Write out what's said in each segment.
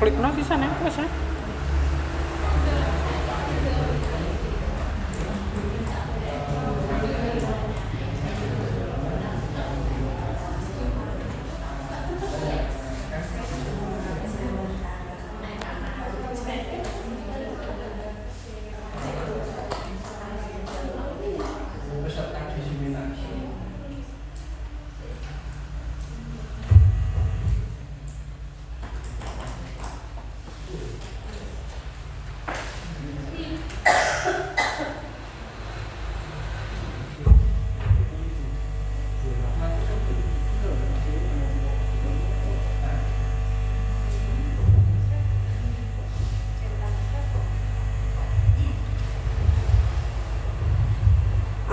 klikno sisan ya wis ya.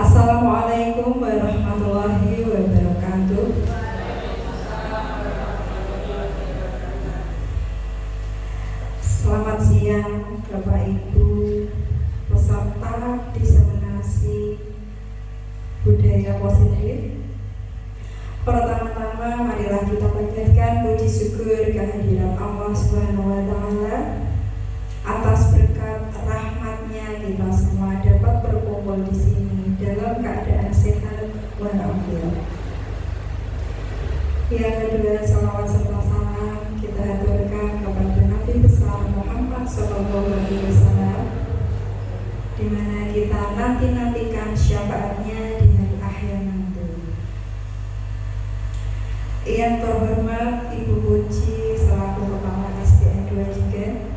Assalamualaikum warahmatullahi wabarakatuh. Selamat siang Bapak Ibu peserta diseminasi budaya positif. Pertama-tama marilah kita panjatkan puji syukur kehadiran Allah Subhanahu wa taala atas berkat rahmatnya kita semua dapat berkumpul di sini dalam keadaan sehat walafiat. Yang kedua, salawat serta salam kita haturkan kepada Nabi besar Muhammad SAW, di mana kita nantikan syafaatnya di hari akhir nanti. Yang terhormat Ibu Puji selaku Kepala SDN 2 Jigen,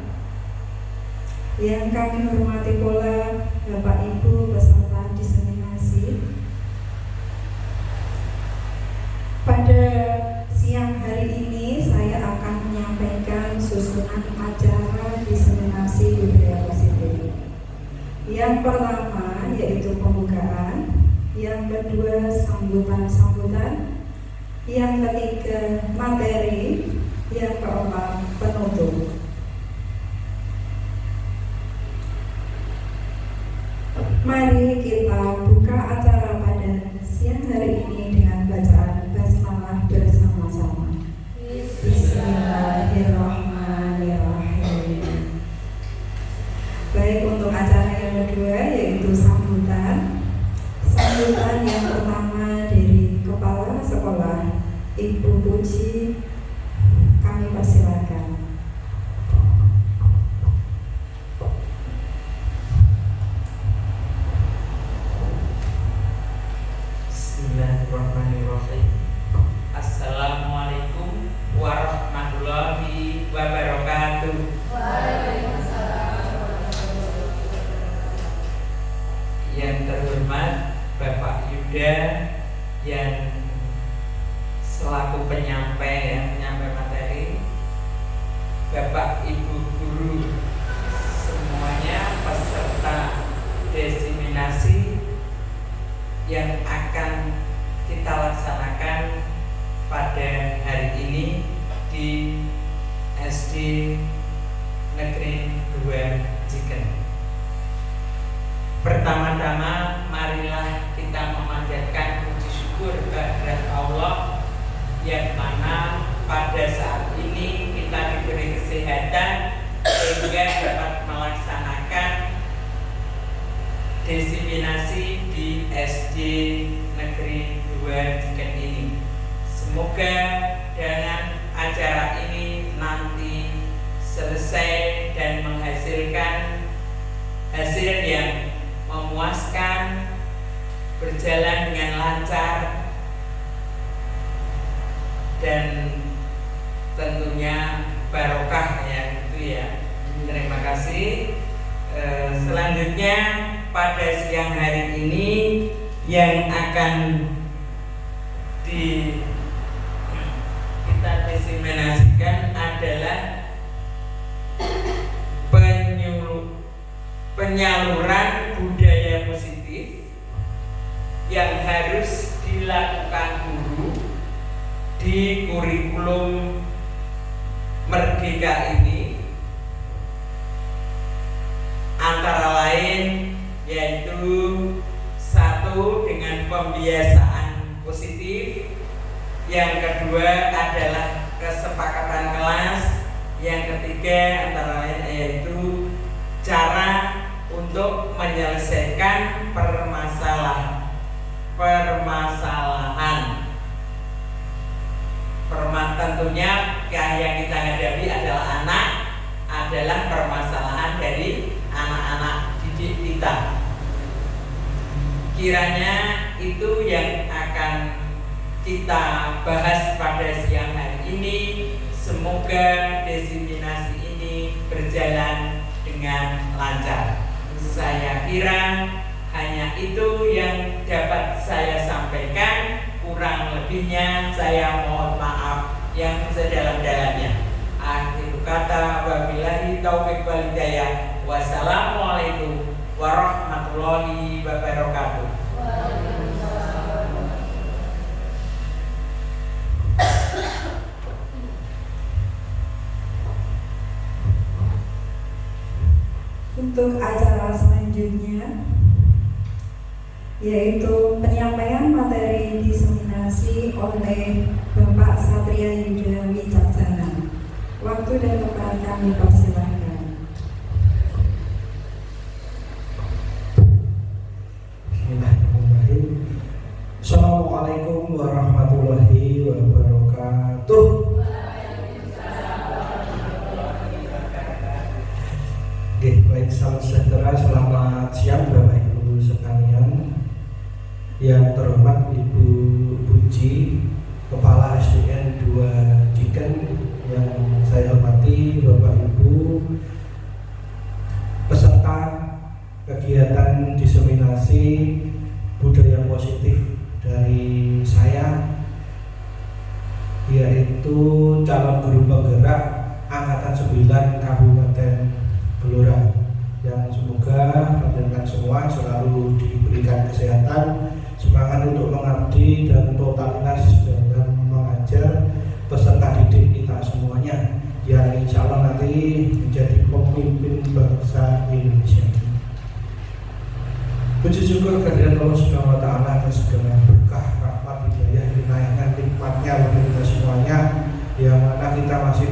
yang kami hormati pula Bapak Ibu peserta diseminasi. Pada siang hari ini saya akan menyampaikan susunan acara diseminasi budaya positif. Yang pertama yaitu pembukaan, yang kedua sambutan, yang ketiga materi, yang keempat penutup. Mari kita buka acara pada siang hari ini dengan bacaan basmalah bersama-sama. Bismillahirrahmanirrahim. Baik, untuk acara yang kedua yaitu sambutan. Sambutan yang pertama dari Kepala Sekolah Ibu Puji, kami persilakan. Bismillahirrahmanirrahim. Assalamualaikum warahmatullahi wabarakatuh. Yang terhormat Bapak Yuda yang selaku penyampai materi, Bapak Ibu guru semuanya peserta diseminasi yang akan kita laksanakan pada hari ini di SD Negeri 2 Jigen. Pertama-tama marilah kita memanjatkan puji syukur kehadirat Allah yang mana pada saat ini kita diberi kesehatan sehingga dapat melaksanakan diseminasi di SD Negeri 2 Jigen ini. Semoga dengan acara ini nanti selesai dan menghasilkan hasil yang memuaskan, berjalan dengan lancar, dan tentunya barokah ya, gitu ya. Terima kasih. Selanjutnya pada siang hari ini yang akan kita diseminasikan adalah penyaluran budaya positif yang harus dilakukan guru di kurikulum Merdeka ini, antara lain yaitu satu dengan pembiasaan positif, yang kedua adalah kesepakatan kelas, yang ketiga ketiga antara lain yaitu cara untuk menyelesaikan permasalahan. Tentunya yang kita hadapi adalah permasalahan dari anak-anak didik kita. Kiranya itu yang akan kita bahas pada siang hari ini. Semoga diseminasi ini berjalan dengan lancar. Saya kira hanya itu yang dapat saya sampaikan. Kurang lebihnya saya mohon maaf yang sedalam-dalamnya. Akhir kata, wabillahi taufiq wal hidayah. Wassalamualaikum warahmatullahi wabarakatuh. Untuk acara selanjutnya, yaitu penyampaian materi diseminasi oleh Bapak Satria Yuda Wicaksana. Waktu dan tempat kami persilahkan. Bismillahirrahmanirrahim. Assalamualaikum warahmatullahi wabarakatuh. Oke, baik, salam sejahtera, selamat siang Bapak Ibu sekalian. Yang terhormat Ibu Puji, Kepala SDN 2 Ciken, yang saya hormati Bapak Ibu peserta kegiatan diseminasi budaya positif dari saya, yaitu calon guru penggerak Angkatan 9 Kabupaten Blora, yang semoga panjenengan semua selalu diberikan kesehatan, semangat untuk mengabdi dan totalitas dalam mengajar peserta didik kita semuanya, yang insya Allah nanti menjadi pemimpin bangsa Indonesia. Puji syukur kehadirat Allah Subhanahu wa Ta'ala atas segala berkah, rahmat, hidayah, inayahnya, nikmatnya bagi kita semuanya, yang mana kita masih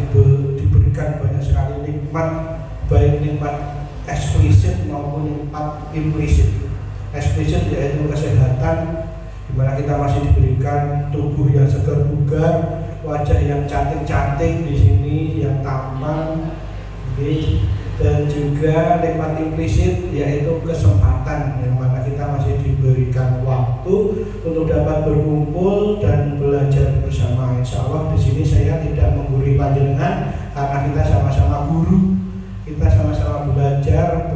diberikan banyak sekali nikmat, baik nikmat eksplisit maupun nikmat implisit. Eksplisit yaitu kesehatan, di mana kita masih diberikan tubuh yang segar bugar, wajah yang cantik-cantik di sini, yang tampan, dan juga nikmat implisit yaitu kesempatan, yang mana kita masih diberikan waktu untuk dapat berkumpul dan belajar bersama. Insya Allah di sini saya tidak menggurui panjenengan karena kita sama-sama guru. Kita sama-sama belajar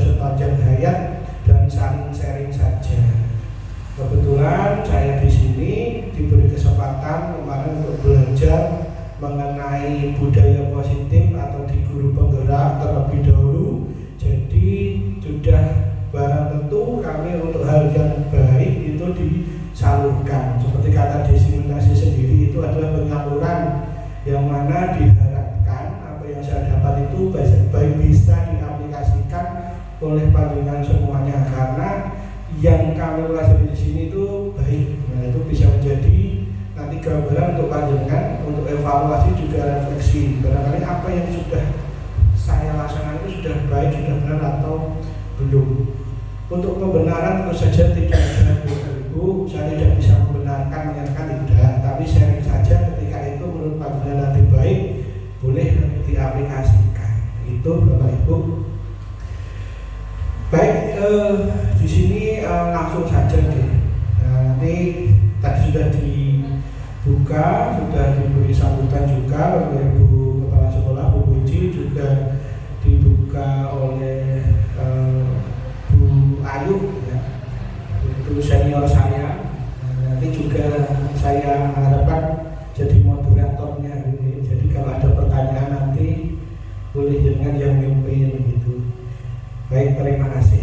sepanjang hayat dan saling sharing saja. Kebetulan saya di sini diberi kesempatan kemarin untuk belajar mengenai budaya positif atau di guru penggerak terlebih dahulu. Jadi sudah barang tentu kami untuk hal yang baik itu disalurkan. Seperti kata diseminasi sendiri, itu adalah penyaluran yang mana diharapkan yang saya dapat itu baik bisa diaplikasikan oleh panjenengan semuanya, karena yang kami pelajari di sini itu baik. Nah, itu bisa menjadi nanti gambaran untuk panjenengan untuk evaluasi juga refleksi. Barangkali apa yang sudah saya laksanakan itu sudah baik, sudah benar atau belum. Untuk pembenaran tentu saja tidak ada Ibu, saya tidak bisa membenarkan, menyatakan tidak, tapi sharing saja ketika itu menurut panjenengan nanti baik, boleh diaplikasikan. Itu Bapak Ibu. Baik, di sini langsung saja deh. Nanti tadi sudah dibuka, sudah diberi sambutan juga oleh Bu Kepala Sekolah, Bu Puji, juga dibuka oleh Bu Ayu, ya, itu senior saya. Nanti juga saya harapkan jadi moderatornya ini. Jadi kalau ada pertanyaan nanti boleh dengan yang mimpin gitu. Baik, terima kasih.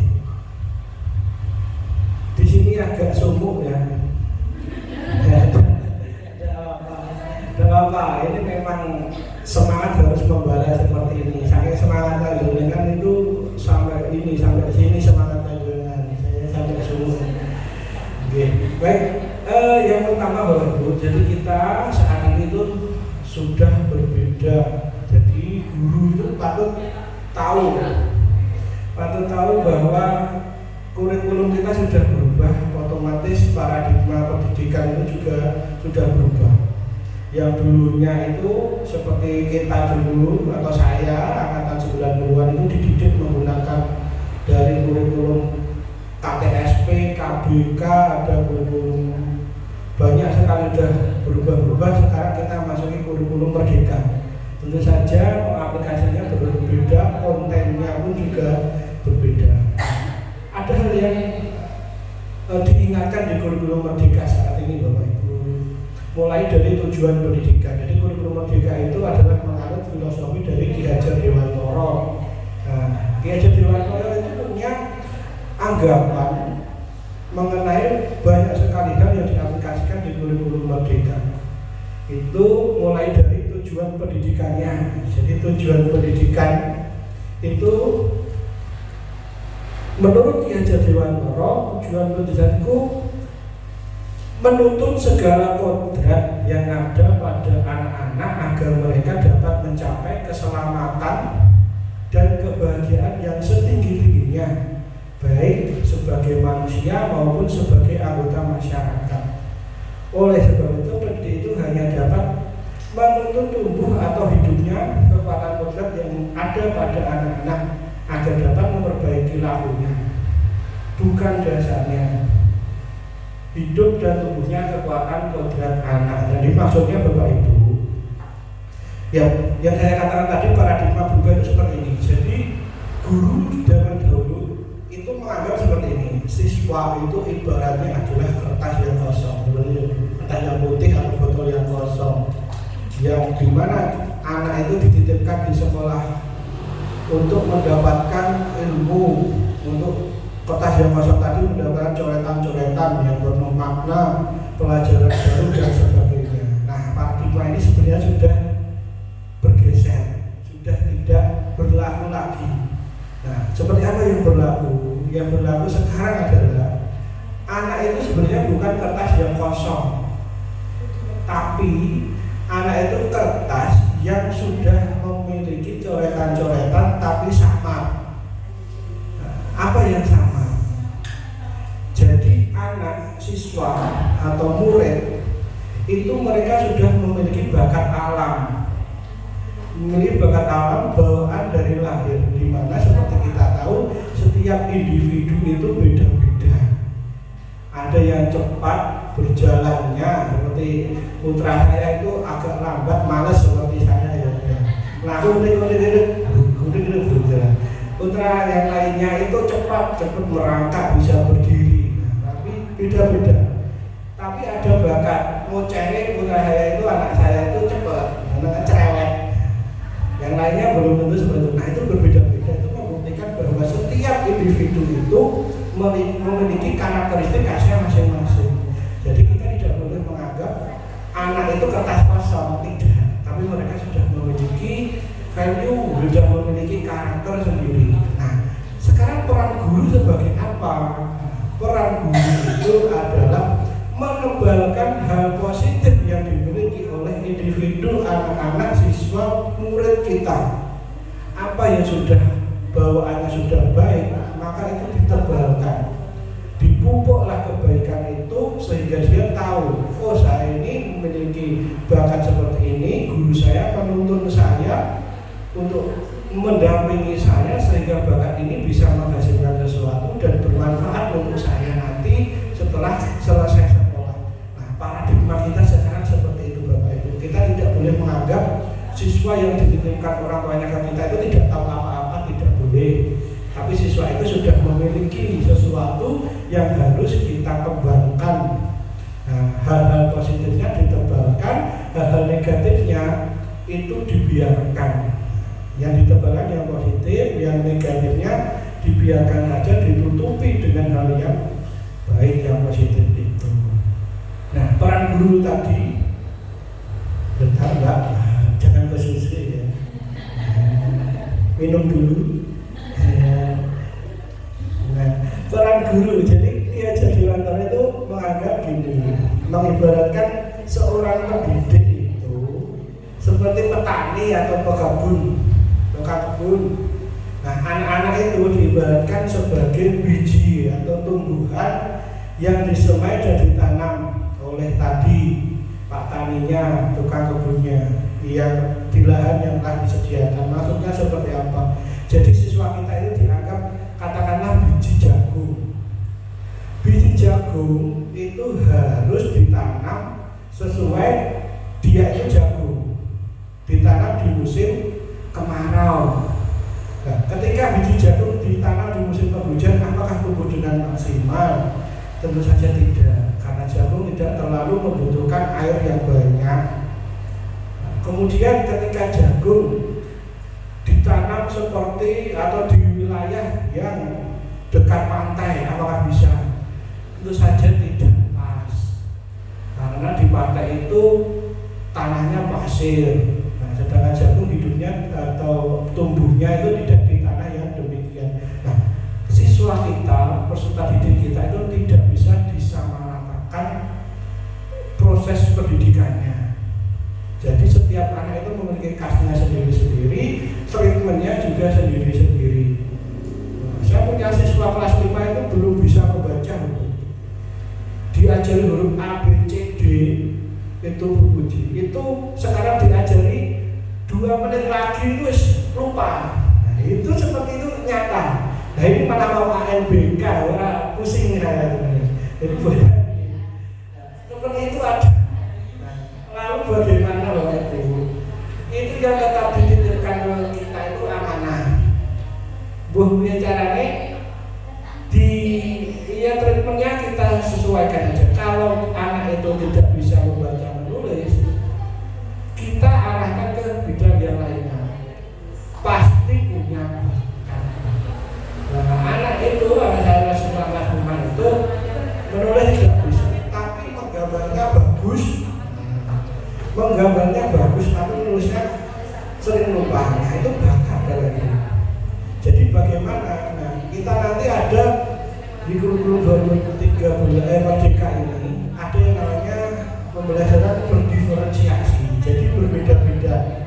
Di sini agak sumuk ya. Tidak apa-apa. Ini memang semangat harus membalas seperti ini. Saking semangat dengan itu sampai ini sampai sini semangat dengan saya sampai sumuk. Oke. Baik. Yang pertama Bapak Ibu, jadi kita saat ini tuh sudah berbeda. Jadi guru itu patut tahu bahwa kurikulum kita sudah berubah, otomatis paradigma pendidikan itu juga sudah berubah. Yang dulunya itu seperti kita dulu atau saya angkatan 90-an itu dididik menggunakan dari kurikulum KTSP, KBK, ada kurikulum banyak sekali sudah berubah-ubah. Sekarang kita masuki kurikulum merdeka. Tentu saja aplikasinya berbeda, kontennya pun juga berbeda. Ada hal yang diingatkan di kurikulum merdeka saat ini Bapak Ibu. Mulai dari tujuan pendidikan. Jadi kurikulum merdeka itu adalah menganut filosofi dari Ki Hajar Dewantara. Nah, Ki Hajar Dewantara itu punya anggapan mengenai banyak sekali hal yang diaplikasikan di kurikulum merdeka. Itu mulai dari tujuan pendidikannya. Jadi tujuan pendidikan itu menurut Ki Hajar Dewantara, tujuan pendidikan itu menuntut segala kodrat yang ada pada anak-anak agar mereka dapat mencapai keselamatan dan kebahagiaan yang setinggi-tingginya, baik sebagai manusia maupun sebagai anggota masyarakat. Oleh sebab itu, pendidik itu hanya dapat menuntut tumbuh atau hidupnya kekuatan kodrat yang ada pada anak-anak agar dapat memperbaiki lakunya, bukan dasarnya. Hidup dan tumbuhnya kekuatan kodrat anak. Jadi maksudnya Bapak Ibu, yang saya katakan tadi paradigma berubah itu seperti ini. Jadi guru zaman dahulu itu menganggap seperti ini, siswa itu ibaratnya adalah kertas yang kosong, kertas yang putih atau botol yang kosong, yang dimana anak itu dititipkan di sekolah untuk mendapatkan ilmu, untuk kertas yang kosong tadi mendapatkan coretan-coretan yang bermakna, pelajaran baru dan sebagainya. Nah, paradigma ini sebenarnya sudah bergeser, sudah tidak berlaku lagi. Nah, seperti apa yang berlaku? Yang berlaku sekarang adalah anak itu sebenarnya bukan kertas yang kosong, tapi anak itu kertas yang sudah memiliki coretan-coretan tapi sama. Nah, apa yang sama? Jadi anak, siswa atau murid itu mereka sudah memiliki bakat alam, memiliki bakat alam bawaan dari lahir, di mana seperti kita tahu setiap individu itu beda-beda. Ada yang cepat berjalannya, seperti putra saya itu agak lambat, malas seperti saya ya. Nah, kemudian berjalan. Putra yang lainnya itu cepat merangkak, bisa berdiri. Nah, tapi beda-beda. Tapi ada bakat ngoceh, putra saya itu, anak saya itu cepat, anak cerewet. Yang lainnya belum tentu seperti itu. Nah, itu berbeda-beda. Itu membuktikan bahwa setiap individu itu memiliki karakteristik khasnya masing-masing. Jadi kita tidak boleh menganggap anak itu kertas kosong, tidak. Tapi mereka sudah memiliki value, sudah memiliki karakter sendiri. Nah, sekarang peran guru sebagai apa? Peran guru itu adalah menebalkan hal positif yang dimiliki oleh individu, anak-anak, siswa, murid kita. Apa yang sudah bawaannya sudah baik, maka itu ditebalkan, dipupuklah kebaikan itu sehingga dia tahu, oh saya ini memiliki bakat seperti ini, guru saya menuntun saya untuk mendampingi saya sehingga bakat ini bisa menghasilkan sesuatu dan bermanfaat untuk saya nanti setelah selesai sekolah. Nah, paradigma kita sekarang seperti itu Bapak Ibu. Kita tidak boleh menganggap siswa yang dititipkan orang tuanya ke kita itu tidak tahu apa-apa, tidak boleh. Tapi siswa itu sudah memiliki sesuatu yang harus kita kembangkan. Nah, hal-hal positifnya ditebalkan, hal-hal negatifnya itu dibiarkan. Yang ditebalkan yang positif, yang negatifnya dibiarkan saja, ditutupi dengan hal yang baik, yang positif itu. Nah, peran guru tadi, bentar Mbak, jangan kesusu ya. Minum dulu. Nah, peran guru, jadi Ki Hajar Dewantara itu menganggap gini, mengibaratkan seorang pendidik itu seperti petani atau pekebun sabun. Nah, anak-anak itu diibaratkan sebagai biji atau tumbuhan yang disemai dan ditanam oleh tadi Pak taninya, tukang kebunnya, yang di lahan yang telah disediakan. Maksudnya seperti apa? Jadi siswa kita itu dianggap katakanlah biji jagung. Biji jagung itu harus ditanam sesuai dia itu jagung, ditanam di musim kemarau. Nah, ketika biji jagung ditanam di musim penghujan, apakah tumbuh dengan maksimal? Tentu saja tidak, karena jagung tidak terlalu membutuhkan air yang banyak. Nah, kemudian ketika jagung ditanam seperti atau di wilayah yang dekat pantai, apakah bisa? Tentu saja tidak pas, karena di pantai itu tanahnya pasir. Nah, sedangkan jagung hidupnya atau tumbuhnya itu tidak di tanah yang demikian. Nah, siswa kita, peserta didik kita itu tidak bisa disamaratakan proses pendidikannya. Jadi setiap anak itu memiliki khasnya sendiri-sendiri, treatmentnya juga sendiri-sendiri. Nah, saya punya siswa kelas 5 itu belum bisa membaca, diajari huruf A, B, C, D itu beruji. Itu sekarang diajari 2 menit lagi itu lupa. Nah, itu seperti itu nyata. Nah, ini malah mau ANBK, orang pusing saya ini. Jadi seperti itu ada. Nah, lalu bagaimana Bapak Ibu? Itu yang tetap dititipkan kita itu amanah. Buahnya caranya treatmentnya kita sesuaikan aja. Kalau anak itu tidak bisa membaca menulis, kita arahkan ke bidang yang lainnya. Pasti punya bakat. Nah, anak itu ada sekolah rumah itu menulis tidak bisa, tapi menggambarnya bagus, tapi menulisnya sering lupa. Nah, itu bakat dari. Jadi bagaimana? Nah, kita nanti ada di kurikulum 2003 Merdeka ini ada yang namanya pembelajaran berdiferensiasi. Jadi berbeda-beda.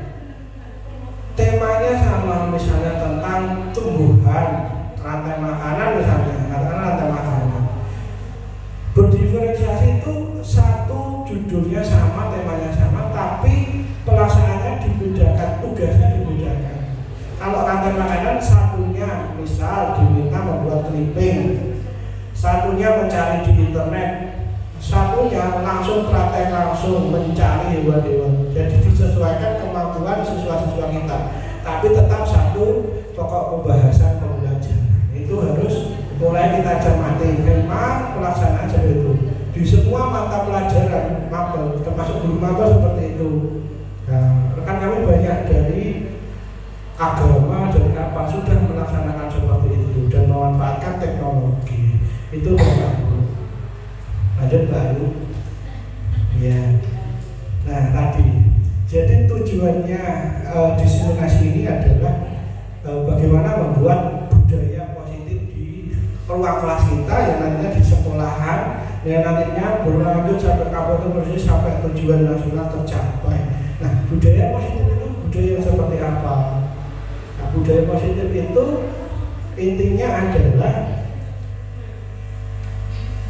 Temanya sama, misalnya tentang tumbuhan, rantai makanan misalnya, katakanlah rantai makanan. Berdiferensiasi itu satu judulnya sama, temanya sama, tapi pelaksanaannya dibedakan, tugasnya dibedakan. Kalau rantai makanan satunya misal diminta membuat clipping, satunya mencari di internet, satunya langsung praktek langsung mencari hewan-hewan. Jadi disesuaikan kemampuan siswa-siswa kita, tapi tetap satu pokok pembahasan pembelajaran. Itu harus mulai kita cermati. Memang pelaksanaan seperti itu di semua mata pelajaran mapel, termasuk guru mapel seperti itu. Nah, rekan kami banyak dari agama, dari apa sudah melaksanakan seperti itu dan memanfaatkan teknologi. Itu Bapak Ibu. Lanjut baru. Ya. Nah, tadi. Jadi tujuannya diseminasi ini adalah bagaimana membuat budaya positif di ruang kelas kita, yang nantinya di sekolahan, yang nantinya berlanjut sampai kabupaten sampai tujuan nasional tercapai. Nah, budaya positif itu budaya yang seperti apa? Nah, budaya positif itu intinya adalah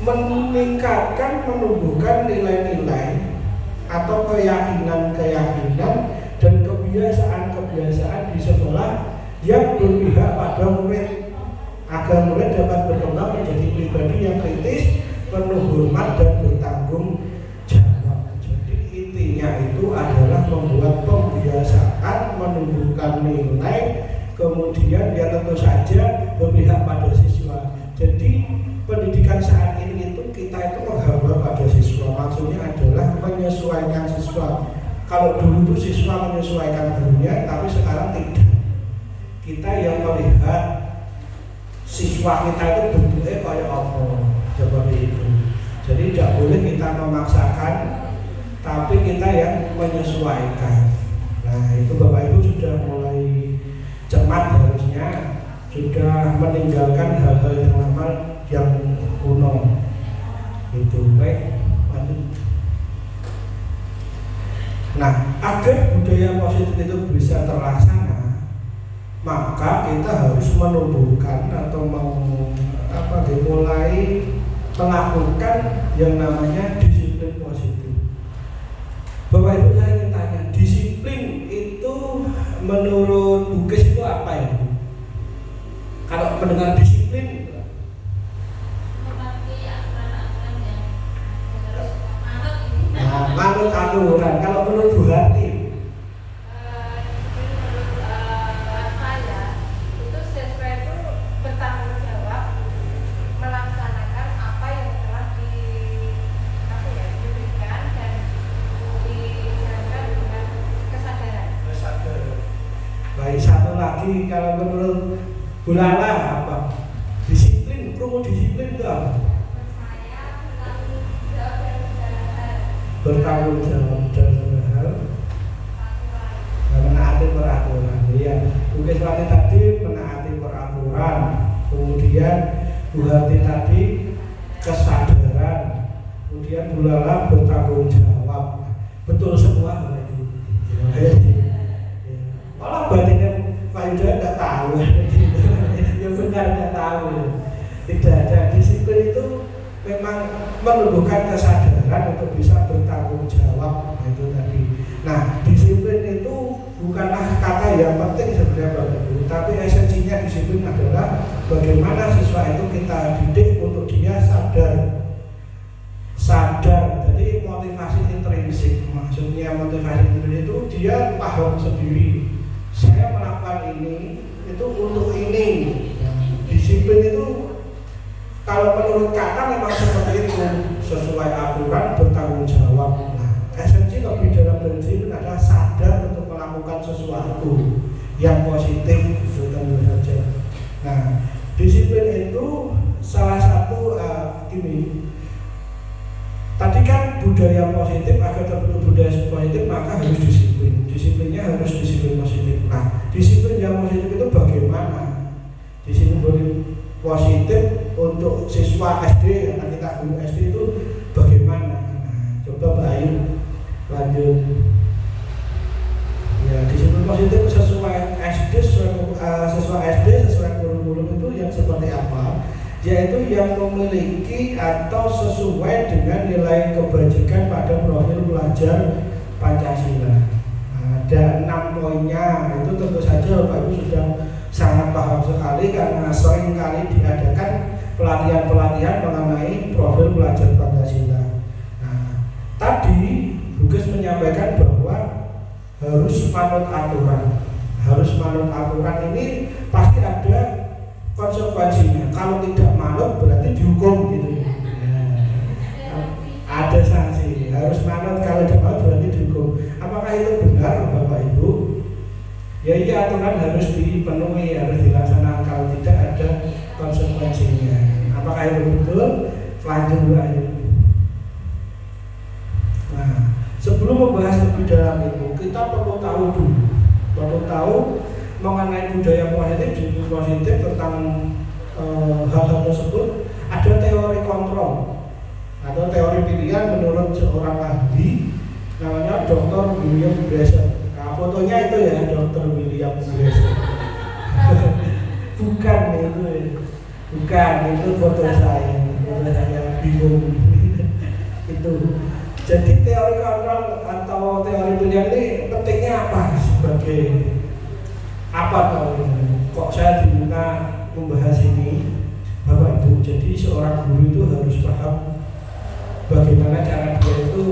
meningkatkan, menumbuhkan nilai-nilai atau keyakinan-keyakinan dan kebiasaan-kebiasaan di sekolah yang berpihak pada murid, agar murid dapat berkembang menjadi pribadi yang kritis, penuh hormat dan bertanggung jawab. Jadi intinya itu adalah membuat pembiasaan, menumbuhkan nilai, kemudian yang tentu saja berpihak pada siswa. Jadi pendidikan saat ini itu kita itu menghamba pada siswa, maksudnya adalah menyesuaikan siswa. Kalau dulu itu siswa menyesuaikan gurunya, tapi sekarang tidak. Kita yang melihat siswa kita itu bentuknya kayak apa, seperti itu. Jadi tidak boleh kita memaksakan, tapi kita yang menyesuaikan. Nah, itu Bapak Ibu sudah mulai cermat harusnya, sudah meninggalkan hal-hal yang lama yang kuno. Itu baik. Nah, agar budaya positif itu bisa terlaksana, maka kita harus menumbuhkan atau mulai melakukan yang namanya disiplin positif. Bapak Ibu, saya ingin tanya, disiplin itu menurut Bukes itu apa ya? Kalau mendengar disiplin, manut aturan. Kalau menurut Bu Hati, satu lagi kalau menurut Bu Lala apa? Disiplin, promo disiplin itu apa? Bertanggung jawab dalam hal menaati peraturan. Ya, Bukes Wati tadi menaati peraturan, kemudian Bu Hati tadi kesadaran, kemudian Bu Lala bertanggung jawab. Betul semua hal itu. Malah batinnya Pak Yuda tidak tahu, ya benar tidak tahu. Tidak ada. Disiplin itu memang menumbuhkan kesadaran untuk bisa bertanggung jawab, itu tadi. Nah, disiplin itu bukanlah kata yang penting sebenarnya Bapak Ibu, tapi esensinya disiplin adalah bagaimana siswa itu kita didik untuk dia sadar. Jadi motivasi intrinsik, maksudnya motivasi intrinsik itu dia paham sendiri. Saya melakukan ini itu untuk ini. Disiplin itu kalau menurut kata memang seperti itu, sesuai aturan, bertanggung jawab. Nah, esensi lebih dalam dari disiplin adalah sadar untuk melakukan sesuatu yang positif, itu tentu saja. Nah, disiplin itu salah satu gini. Tadi kan budaya positif, agar terbentuk budaya positif maka harus disiplin. Disiplinnya harus disiplin positif. Nah, disiplin yang positif itu bagaimana? Disiplin positif untuk siswa SD, karena kita guru SD itu bagaimana? Nah, coba Mbak Ayu lanjut. Ya, disiplin positif sesuai SD, siswa SD sesuai kurikulum itu yang seperti apa? Yaitu yang memiliki atau sesuai dengan nilai kebajikan pada profil pelajar Pancasila. Ada 6 poinnya, itu tentu saja Bapak Ibu sudah sangat paham sekali karena sering kali diadakan pelatihan-pelatihan mengenai profil pelajar Pancasila. Nah, tadi Bukes menyampaikan bahwa harus manut aturan. Harus manut aturan ini pasti ada konsekuensinya. Kalau tidak manut berarti dihukum gitu ya. Ada sanksi. Harus manut, kalau tidak manut berarti dihukum. Apakah itu benar Bapak Ibu? Ya iya, aturan harus dipenuhi, harus dilaksanakan. Kalau tidak ada konsekuensinya. Apakah itu betul? Lanjut aja. Nah, sebelum membahas lebih dalam itu, kita perlu tahu dulu. Perlu tahu mengenai budaya positif tentang hal-hal tersebut. Ada teori kontrol atau teori pilihan menurut seorang ahli namanya Dr. William Glasser. Nah, fotonya itu ya Dr. William Glasser. Bukan itu foto saya bingung. Itu. Jadi teori kontrol atau teori pilihan ini pentingnya apa sebagai apa kalau ini? Kok saya diminta membahas ini, Bapak Ibu? Jadi seorang guru itu harus paham bagaimana cara dia itu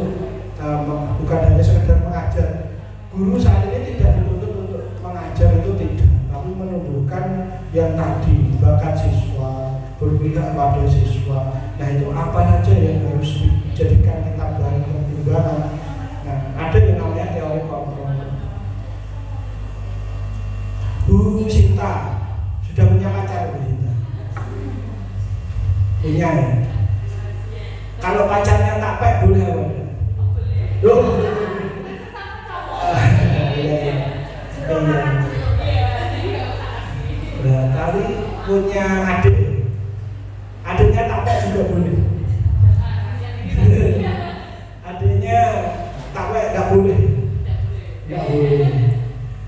bukan hanya sekedar mengajar. Guru saat ini tidak dituntut untuk mengajar, itu tidak, tapi menumbuhkan yang tadi, bakat siswa, berpihak pada siswa. Nah, itu apa saja yang harus dijadikan kita bahan pertimbangan. Nah, ada yang namanya teori kontrol. Bu Sinta sudah punya pacar, Bu Sinta? Punya ya? Kalau pacarnya takpek boleh apa? Loh? Iya. Nah, tapi punya adik. Adiknya takpek juga boleh. Adiknya takpek nggak boleh. Nggak boleh.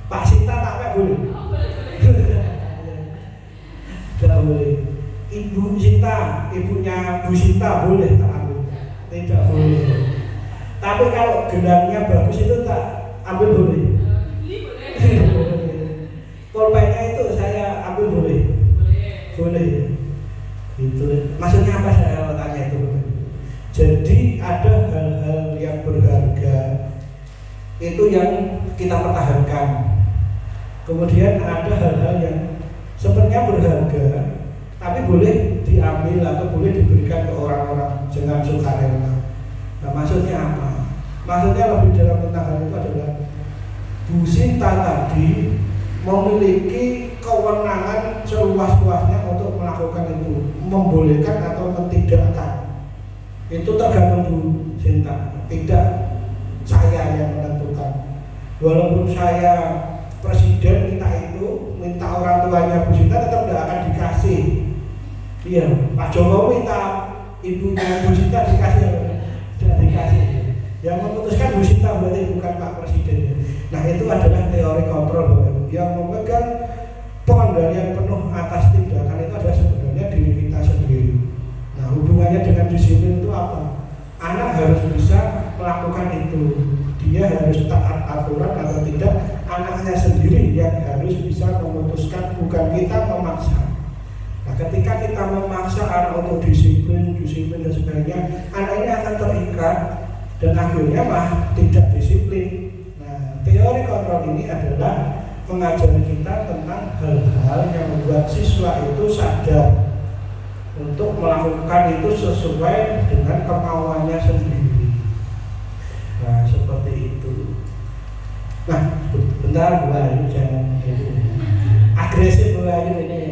Pak Sinta takpek boleh. Bu Sinta boleh tak ambil, tidak boleh. Tapi kalau gelarnya bagus itu tak ambil boleh. Pulpennya itu saya ambil boleh. Boleh. Itu maksudnya apa saya tanya itu? Jadi ada hal-hal yang berharga itu yang kita pertahankan. Kemudian ada hal-hal yang sebenarnya berharga tapi boleh diambil atau boleh diberikan ke orang-orang dengan sukarela. Nah, maksudnya apa? Maksudnya lebih dalam tentang hal itu adalah Bu Sinta tadi memiliki kewenangan seluas-luasnya untuk melakukan itu, membolehkan atau mentidakkan. Itu tergantung Bu Sinta, tidak saya yang menentukan. Walaupun saya presiden minta orang tuanya Bu Sinta tetap tidak akan dikasih. Iya, Pak Jokowi minta ibunya Bu Sinta dikasih, tidak dikasih. Yang memutuskan Bu Sinta berarti bukan Pak Presiden. Nah itu adalah teori kontrol Bapak Ibu. Yang memegang pengendalian penuh atas tindakan itu adalah sebenarnya diri kita sendiri. Nah hubungannya dengan disiplin itu apa? Anak harus bisa melakukan itu. Dia harus taat aturan atau tidak. Anaknya sendiri yang harus bisa memutuskan, bukan kita memaksa. Nah ketika kita memaksa anak untuk disiplin dan sebagainya, anak ini akan terikat dan akhirnya tidak disiplin. Nah teori kontrol ini adalah mengajari kita tentang hal-hal yang membuat siswa itu sadar untuk melakukan itu sesuai dengan kemauannya sendiri. Nah seperti itu. Nah bentar Bu Ayu, jangan itu agresif Bu Ayu ini.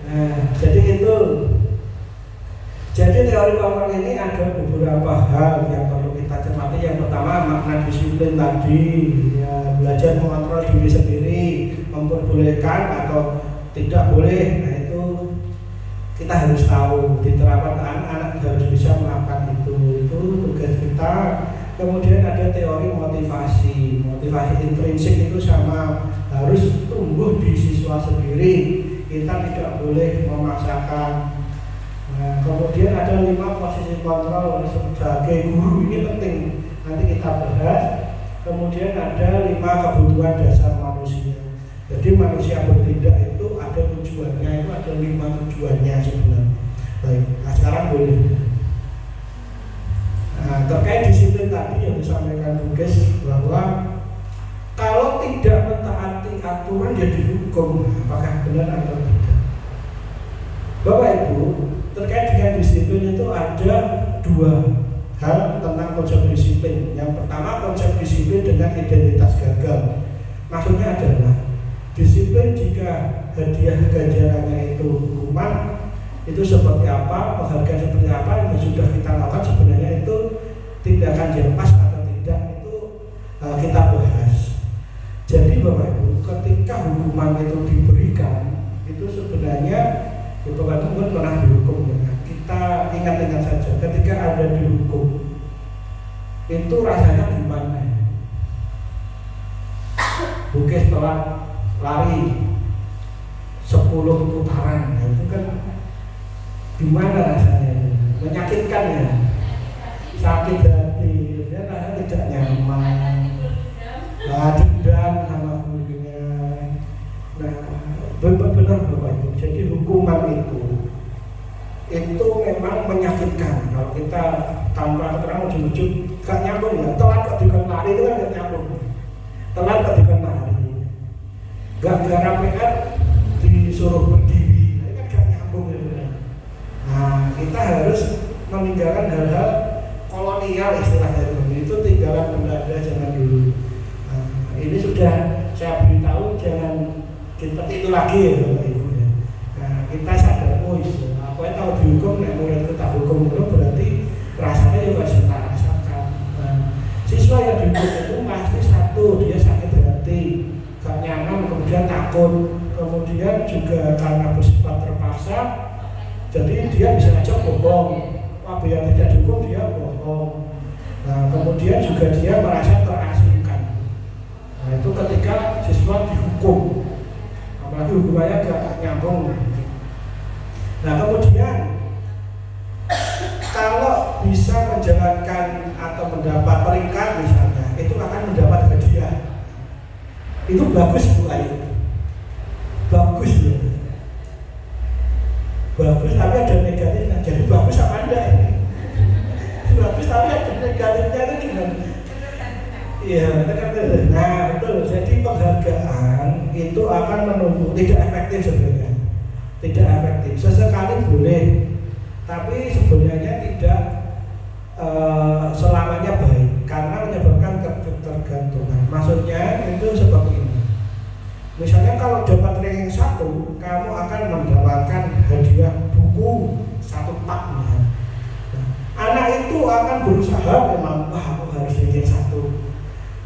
Nah jadi itu. Jadi teori kontrol ini ada beberapa hal yang perlu kita cermati. Yang pertama makna disiplin tadi, ya, belajar mengontrol diri sendiri, memperbolehkan atau tidak boleh. Nah itu kita harus tahu, diterapkan ke anak-anak harus bisa melakukan itu tugas kita. Kemudian ada teori motivasi intrinsik itu sama, harus tumbuh di siswa sendiri. Kita tidak boleh memaksakan. Nah, kemudian ada 5 posisi kontrol sebagai guru, ini penting, nanti kita bahas. Kemudian ada 5 kebutuhan dasar manusia. Jadi manusia bertindak itu ada tujuannya, itu ada 5 tujuannya sebenarnya. Baik, nah sekarang boleh. Nah, terkait disiplin tadi yang disampaikan Bu Ges, bahwa kalau tidak mentaati aturan jadi hukum, apakah benar atau tidak? Bapak Ibu, terkait dengan disiplin itu ada 2 hal tentang konsep disiplin. Yang pertama konsep disiplin dengan identitas gagal. Maksudnya adalah disiplin jika hadiah ganjarannya itu hukuman, itu seperti apa, penghargaan seperti apa yang sudah kita lakukan, sebenarnya itu tindakan yang pas atau tidak, itu kita bahas. Jadi Bapak Ibu, ketika hukuman itu diberikan, itu sebenarnya Bapak Ibu pernah dihukum ya. Kita ingat-ingat saja ketika ada dihukum itu rasanya gimana? Bukit telah lari 10 putaran, nah, itu kan gimana rasanya? Menyakitkan ya, sakit hati, ya, rasanya tidak nyaman, dendam sama gurunya. Nah benar Bapak Ibu, jadi hukuman itu memang menyakitkan. Kalau kita tanpa keterangan ujung-ujung gak nyambung ya, telat ketika lari itu kan gak nyambung, telat ketika lari, gak garap PR disuruh berdiri, ini kan gak nyambung ya. Nah kita harus meninggalkan hal-hal kolonial istilahnya itu, tinggalan Belanda zaman dulu. Nah, ini sudah saya beritahu, jangan seperti itu lagi ya Bapak Ibu ya. Nah kita sadar, oh iya, aku tahu dihukum, nek murid kita hukum itu berarti rasanya juga kita rasakan. Nah, siswa yang dihukum itu pasti satu, dia sakit hati, gak nyaman, kemudian takut, kemudian juga karena bersifat terpaksa, jadi dia bisa aja bohong. Apabila tidak dihukum dia bohong. Nah kemudian juga dia merasa terasingkan. Nah itu ketika siswa dihukum, apalagi hukumannya gak nyambung. Nah kemudian kalau bisa menjalankan atau mendapat peringkat misalnya, itu akan mendapat hadiah. Itu bagus Bu Ayu, bagus ya, bagus tapi ada negatifnya. Jadi bagus apa enggak ini? Bagus tapi ada negatifnya itu gimana? Iya, nah betul. Jadi penghargaan itu akan menumbuh, tidak efektif sebenarnya, tidak efektif. Sesekali boleh, tapi sebenarnya tidak selamanya baik karena menyebabkan ketergantungan. Maksudnya itu seperti ini. Misalnya kalau dapat ranking 1, kamu akan mendapatkan hadiah buku 1 pak. Nah, anak itu akan berusaha memang, wah aku harus ranking 1.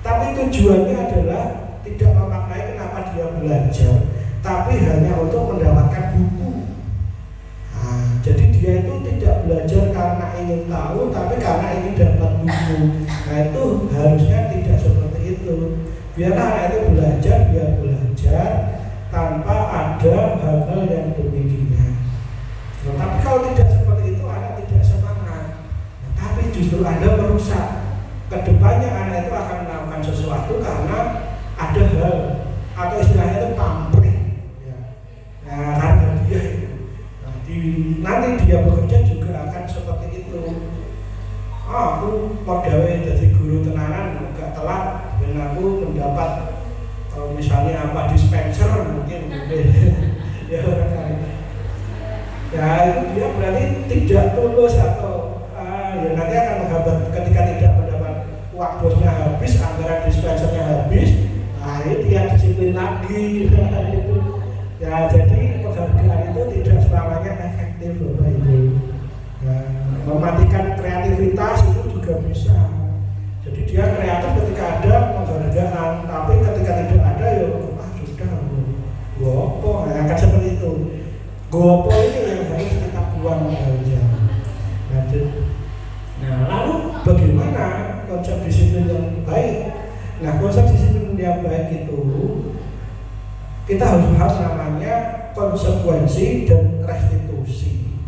Tapi tujuannya adalah tidak memaknai kenapa dia belajar, tapi hanya untuk mendapatkan buku. Nah, jadi dia itu tidak belajar karena ingin tahu, tapi karena ingin dapat buku. Nah itu harusnya tidak seperti itu. Biarlah anak itu belajar, biar belajar tanpa ada hal-hal yang demikian. Nah, tapi kalau tidak seperti itu, anak tidak semangat. Nah, tapi justru Anda merusak. Kedepannya anak itu akan melakukan sesuatu karena ada hal atau istilahnya itu pamrih. Ya. Nah, harga dia itu. Nanti dia bekerja juga akan seperti itu. Aku mau gawe jadi guru tenanan agak telat dan aku mendapat misalnya apa dispenser mungkin ya barangkali. Ya itu dia berarti tidak tulus atau ya nanti akan menghambat ketika tidak mendapat uang bosnya habis, anggaran dispensernya habis. Nah itu dia disiplin lagi. Itu. Ya jadi penghargaan itu tidak selamanya efektif Bapak Ibu. Ya, mematikan kreativitas itu juga bisa. Jadi dia kreatif ketika ada penghargaan, tapi ketika tidak ada ya sudah gopo. Nah, akan seperti itu. Gopo ini yang harus kita buang saja. Nah lalu bagaimana konsep disiplin yang baik? Nah konsep disiplin yang baik itu kita harus paham namanya konsekuensi dan restitusi.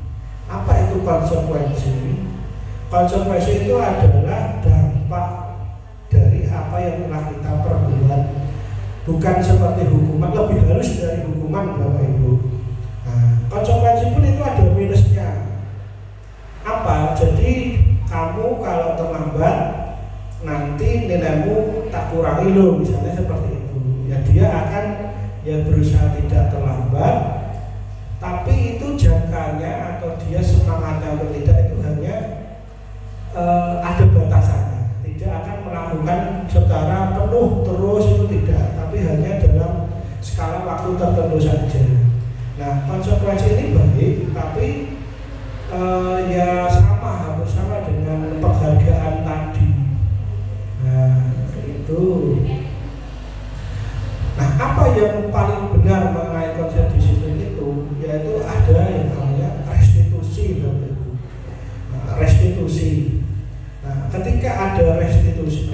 Apa itu konsekuensi? Konsekuensi itu adalah dampak dari apa yang telah kita perbuat. Bukan seperti hukuman, lebih halus dari hukuman Bapak Ibu. Nah, konsekuensi pun itu ada minusnya. Apa? Jadi kamu kalau terlambat nanti nilaimu tak kurangi loh, misalnya seperti itu. Ya dia akan ya berusaha tidak terlambat, tapi itu jangkanya atau dia semangatnya atau tidak itu hanya ada batasannya. Tidak akan melakukan secara penuh terus itu tidak, tapi hanya dalam skala waktu tertentu saja. Nah konsekuensi ini baik, tapi ya hampir sama dengan penghargaan tadi. Nah itu. Nah, apa yang paling benar mengenai konsep disiplin itu? Yaitu ada yang namanya restitusi, restitusi. Nah, ketika ada restitusi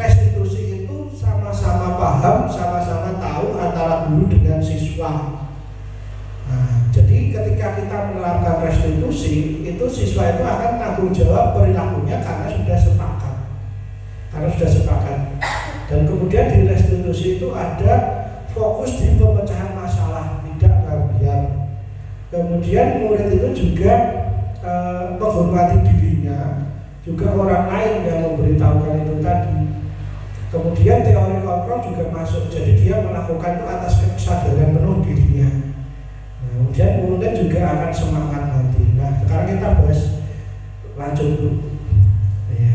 itu sama-sama paham, sama-sama tahu antara guru dengan siswa. Nah, jadi ketika kita menerapkan restitusi, itu siswa itu akan tanggung jawab perilakunya karena sudah sepakat. Dan kemudian di restitusi itu ada fokus di pemecahan masalah, tidak kelebihan. Kemudian murid itu juga menghormati dirinya, juga orang lain yang memberitahukan itu tadi. Kemudian teori kontrol juga masuk, jadi dia melakukan itu atas kesadaran penuh dirinya. Nah, kemudian muridnya juga akan semangat nanti. Nah sekarang kita bahas lanjut dulu. Ya.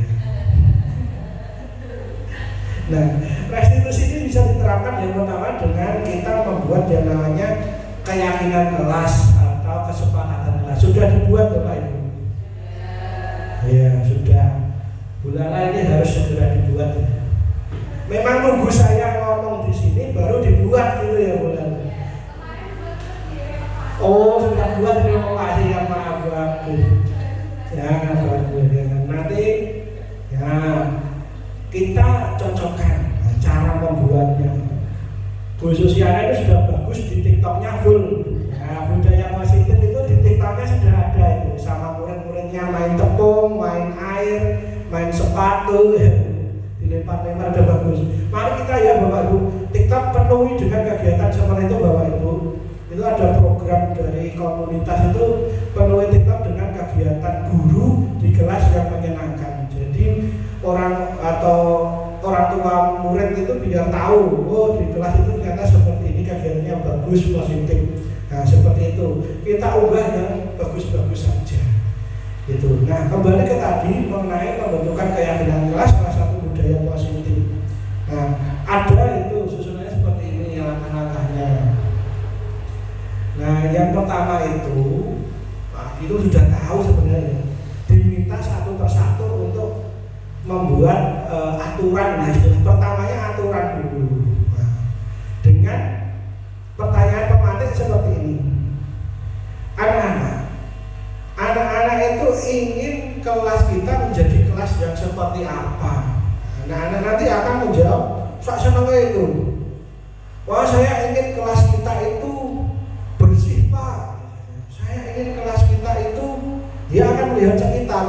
Nah, restitusi ini bisa diterapkan yang pertama dengan kita membuat yang namanya keyakinan kelas atau kesepakatan kelas. Sudah dibuat Bapak Ibu? Ya sudah. Bulan ini harus segera dibuat. Memang nunggu saya ngomong di sini baru dibuat gitu ya bulan. Oh sudah buat, terima kasih ya Pak Bagus. Ya bagus ya. Nanti ya kita cocokkan cara membuatnya. Bu Susiana itu sudah bagus di TikToknya full. Nah, budaya positif itu di TikToknya sudah sama murid-muridnya main tepung, main air, main sepatu, ya. Dilempar-lempar udah bagus. Mari kita ya Bapak Ibu, TikTok penuhi dengan kegiatan seperti itu Bapak Ibu. Itu ada program dari komunitas itu penuhi TikTok dengan kegiatan guru di kelas yang menyenangkan. Jadi orang atau orang tua murid itu biar tahu, oh di kelas itu ternyata seperti ini kegiatannya bagus, positif. Nah seperti itu kita ubah yang bagus-bagus saja. Gitu. Nah kembali ke tadi mengenai pembentukan keyakinan kelas, salah satu budaya positif. Nah ada itu susunannya seperti ini langkah-langkahnya. Nah yang pertama itu sudah tahu sebenarnya, diminta satu persatu untuk membuat aturan. Nah pertamanya aturan dulu. Nah, dengan pertanyaan pematik seperti ini, anak-anak itu ingin kelas kita menjadi kelas yang seperti apa? Anak-anak nanti akan menjawab sok senengnya itu, wah saya ingin kelas kita itu bersih Pak, saya ingin kelas kita itu, dia akan melihat sekitar,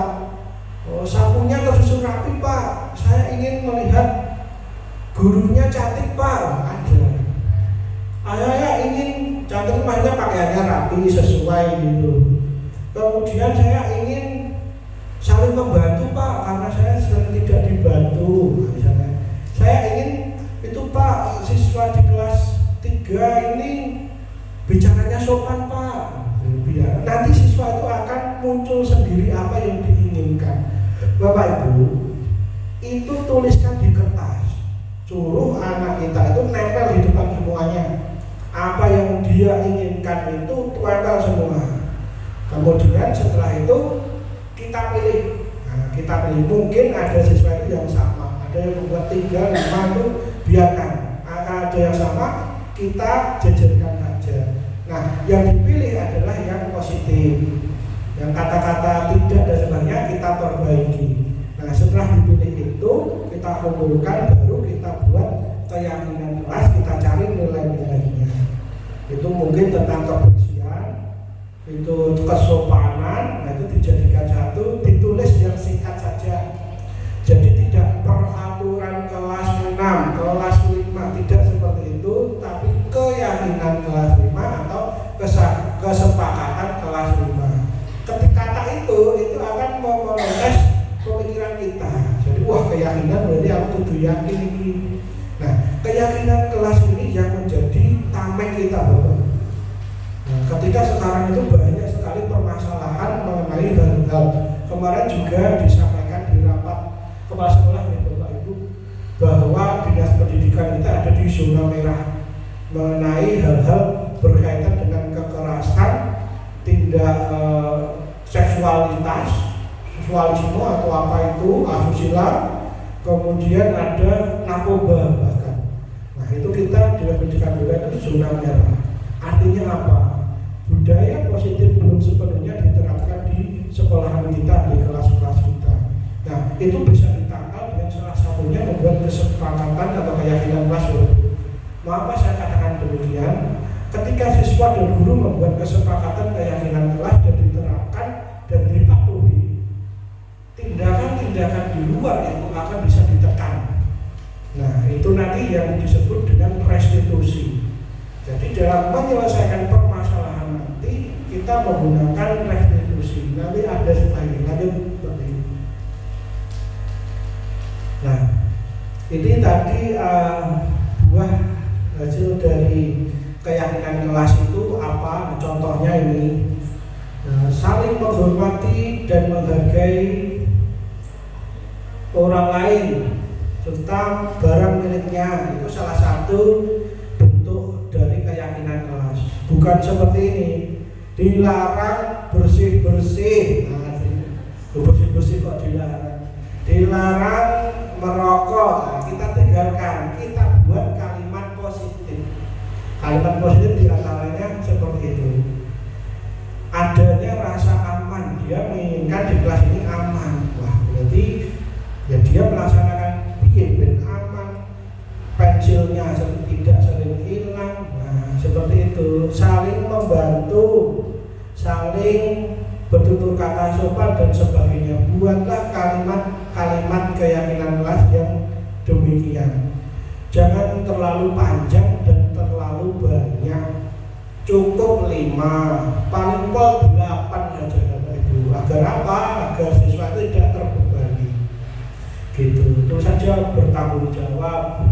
oh, sapunya tersusun rapi Pak, saya ingin melihat gurunya cantik Pak, ada. Saya ingin cantik maksudnya pakaiannya rapi sesuai gitu. Kemudian saya ingin saling membantu Pak, karena saya sering tidak dibantu. Misalnya, saya ingin itu Pak, siswa di kelas 3 ini bicaranya sopan Pak. Biar nanti siswa itu akan muncul sendiri apa yang diinginkan. Bapak Ibu, itu tuliskan di kertas. Suruh anak kita itu nempel di depan semuanya. Apa yang dia inginkan itu tempel semua. Kemudian setelah itu kita pilih. Nah, kita pilih, mungkin ada siswa itu yang sama, ada yang membuat 3, 5 itu biarkan. Ada yang sama, kita jajarkan saja. Nah, yang dipilih adalah yang positif. Yang kata-kata tidak dan sebagainya kita perbaiki. Nah, setelah dipilih itu kita kumpulkan, baru kita buat keyakinan kelas, kita cari nilai-nilainya. Itu mungkin tentang kebersihan, itu kesopanan, nah itu dijadikan satu, ditulis yang singkat saja. Jadi tidak peraturan kelas 6, kelas 5, tidak seperti itu, tapi keyakinan kelas 5 atau kesepakatan kelas 5. Ketika kata itu akan memoles pemikiran kita. Jadi wah keyakinan berarti aku kudu yakin ini. Nah keyakinan kelas ini yang menjadi tameng kita Bapak. Nah, ketika sekarang itu banyak sekali permasalahan mengenai hal-hal. Kemarin juga disampaikan di rapat kepala sekolah ya Bapak Ibu, bahwa dinas pendidikan kita ada di zona merah mengenai hal-hal berkaitan dengan kekerasan, tindak seksualitas, seksualisme atau apa itu, asusila, kemudian ada narkoba bahkan. Nah itu kita di pendidikan budaya itu zona merah. Artinya apa? Budaya positif belum sepenuhnya diterapkan di sekolahan kita, di kelas-kelas kita. Nah itu bisa ditangkal dengan salah satunya membuat kesepakatan atau keyakinan kelas. Mengapa saya katakan demikian? Ketika siswa dan guru membuat kesepakatan keyakinan kelas dan diterapkan dan dipatuhi, tindakan-tindakan di luar itu akan bisa ditekan. Nah itu nanti yang disebut dengan restitusi. Jadi dalam menyelesaikan permasalahan nanti kita menggunakan restitusi. Nanti ada lagi lanjut seperti ini. Nah ini tadi buah hasil dari keyakinan kelas itu apa? Contohnya ini, saling menghormati dan menghargai orang lain serta barang miliknya, itu salah satu bentuk dari keyakinan kelas. Bukan seperti ini, dilarang bersih-bersih. Nah, bersih-bersih kok dilarang? Dilarang merokok. Nah, kita tinggalkan, kita buat kalimat positif. Kalimat positif diantaranya seperti itu. Adanya rasa aman, dia menginginkan di kelas ini aman. Wah, berarti ya dia melaksanakan ben aman, pensilnya tidak sering hilang. Nah, seperti itu. Saling membantu, saling bertutur kata sopan dan sebagainya. Buatlah kalimat-kalimat keyakinan kelas yang demikian. Jangan terlalu panjang dan terlalu banyak. Cukup 5, paling pol 8 saja Bapak Ibu. Agar apa? Agar siswa itu tidak terbebani. Gitu. Terus saja bertanggung jawab.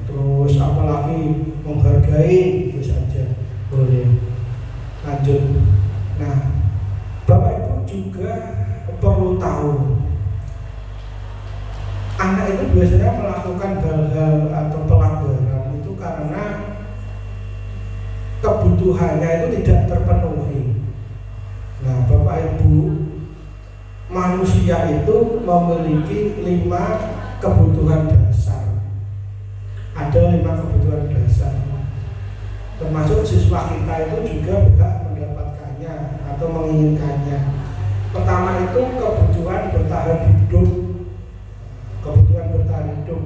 Terus apalagi menghargai, itu saja. Boleh. Lanjut. Nah, Bapak Ibu juga perlu tahu, anak itu biasanya melakukan hal-hal atau pelanggaran itu karena kebutuhannya itu tidak terpenuhi. Nah, Bapak Ibu, manusia itu memiliki 5 kebutuhan dasar. Ada 5 kebutuhan dasar. Termasuk siswa kita itu juga berhak mendapatkannya atau menginginkannya. Pertama itu kebutuhan bertahan hidup. Kebutuhan bertahan hidup.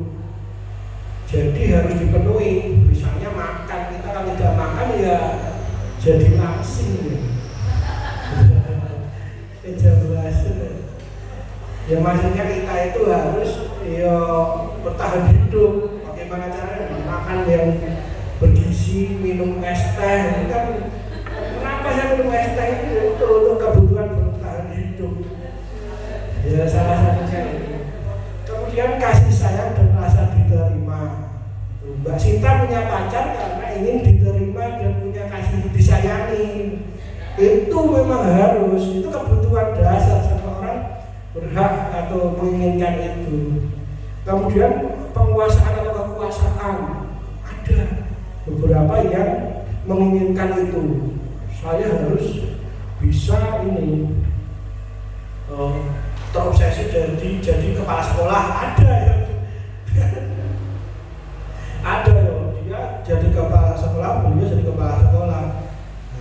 Jadi harus dipenuhi. Misalnya makan, kita kalau tidak makan ya jadi langsing ya. Ya maksudnya kita itu harus ya bertahan hidup. Bagaimana caranya? Makan yang bergizi, minum es teh. Itu kan kenapa saya minum es teh itu untuk kebutuhan bertahan hidup. Ya salah satunya itu. Kemudian kasih sayang dan rasa diterima. Mbak Sinta punya pacar karena ingin diterima dan punya kasih disayangi. Itu memang harus, itu kebutuhan dasar, seseorang berhak atau menginginkan itu. Kemudian penguasaan atau kekuasaan, ada beberapa yang menginginkan itu. Saya harus bisa ini terobsesi jadi kepala sekolah, ada ya. Ada ya, dia jadi kepala sekolah, beliau jadi kepala sekolah.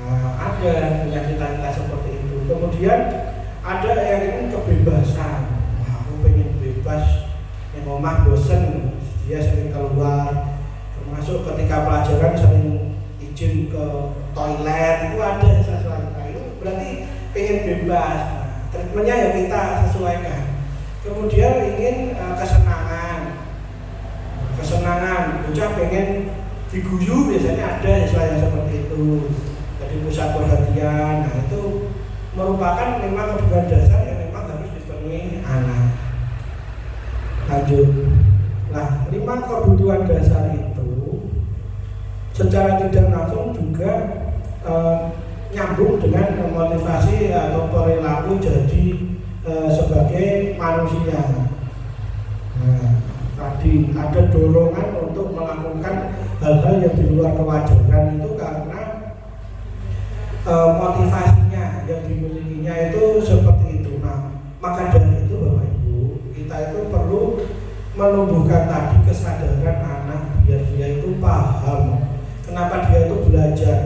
Nah, ada punya cita-cita seperti itu. Kemudian ada yang ingin kebebasan. Nah, aku pengen bebas, yang rumah bosen, dia sering keluar. Termasuk ketika pelajaran sering izin ke toilet, itu ada sesuatu. Nah, itu berarti pengen bebas. Nah, treatmentnya ya kita sesuaikan. Kemudian ingin kesenangan, bocah pengen diguyu, biasanya ada siswa yang seperti itu. Jadi pusat perhatian, nah itu merupakan memang kebutuhan dasar yang memang harus dipenuhi anak. Lanjut. Nah, 5 kebutuhan dasar itu secara tidak langsung juga nyambung dengan motivasi atau perilaku jadi sebagai manusia. Nah, tadi ada dorongan untuk melakukan hal-hal yang di luar kewajaran itu karena motivasinya yang dimilikinya itu seperti itu. Nah, maka dari itu Bapak Ibu, kita itu perlu menumbuhkan tadi kesadaran anak biar dia itu paham kenapa dia itu belajar,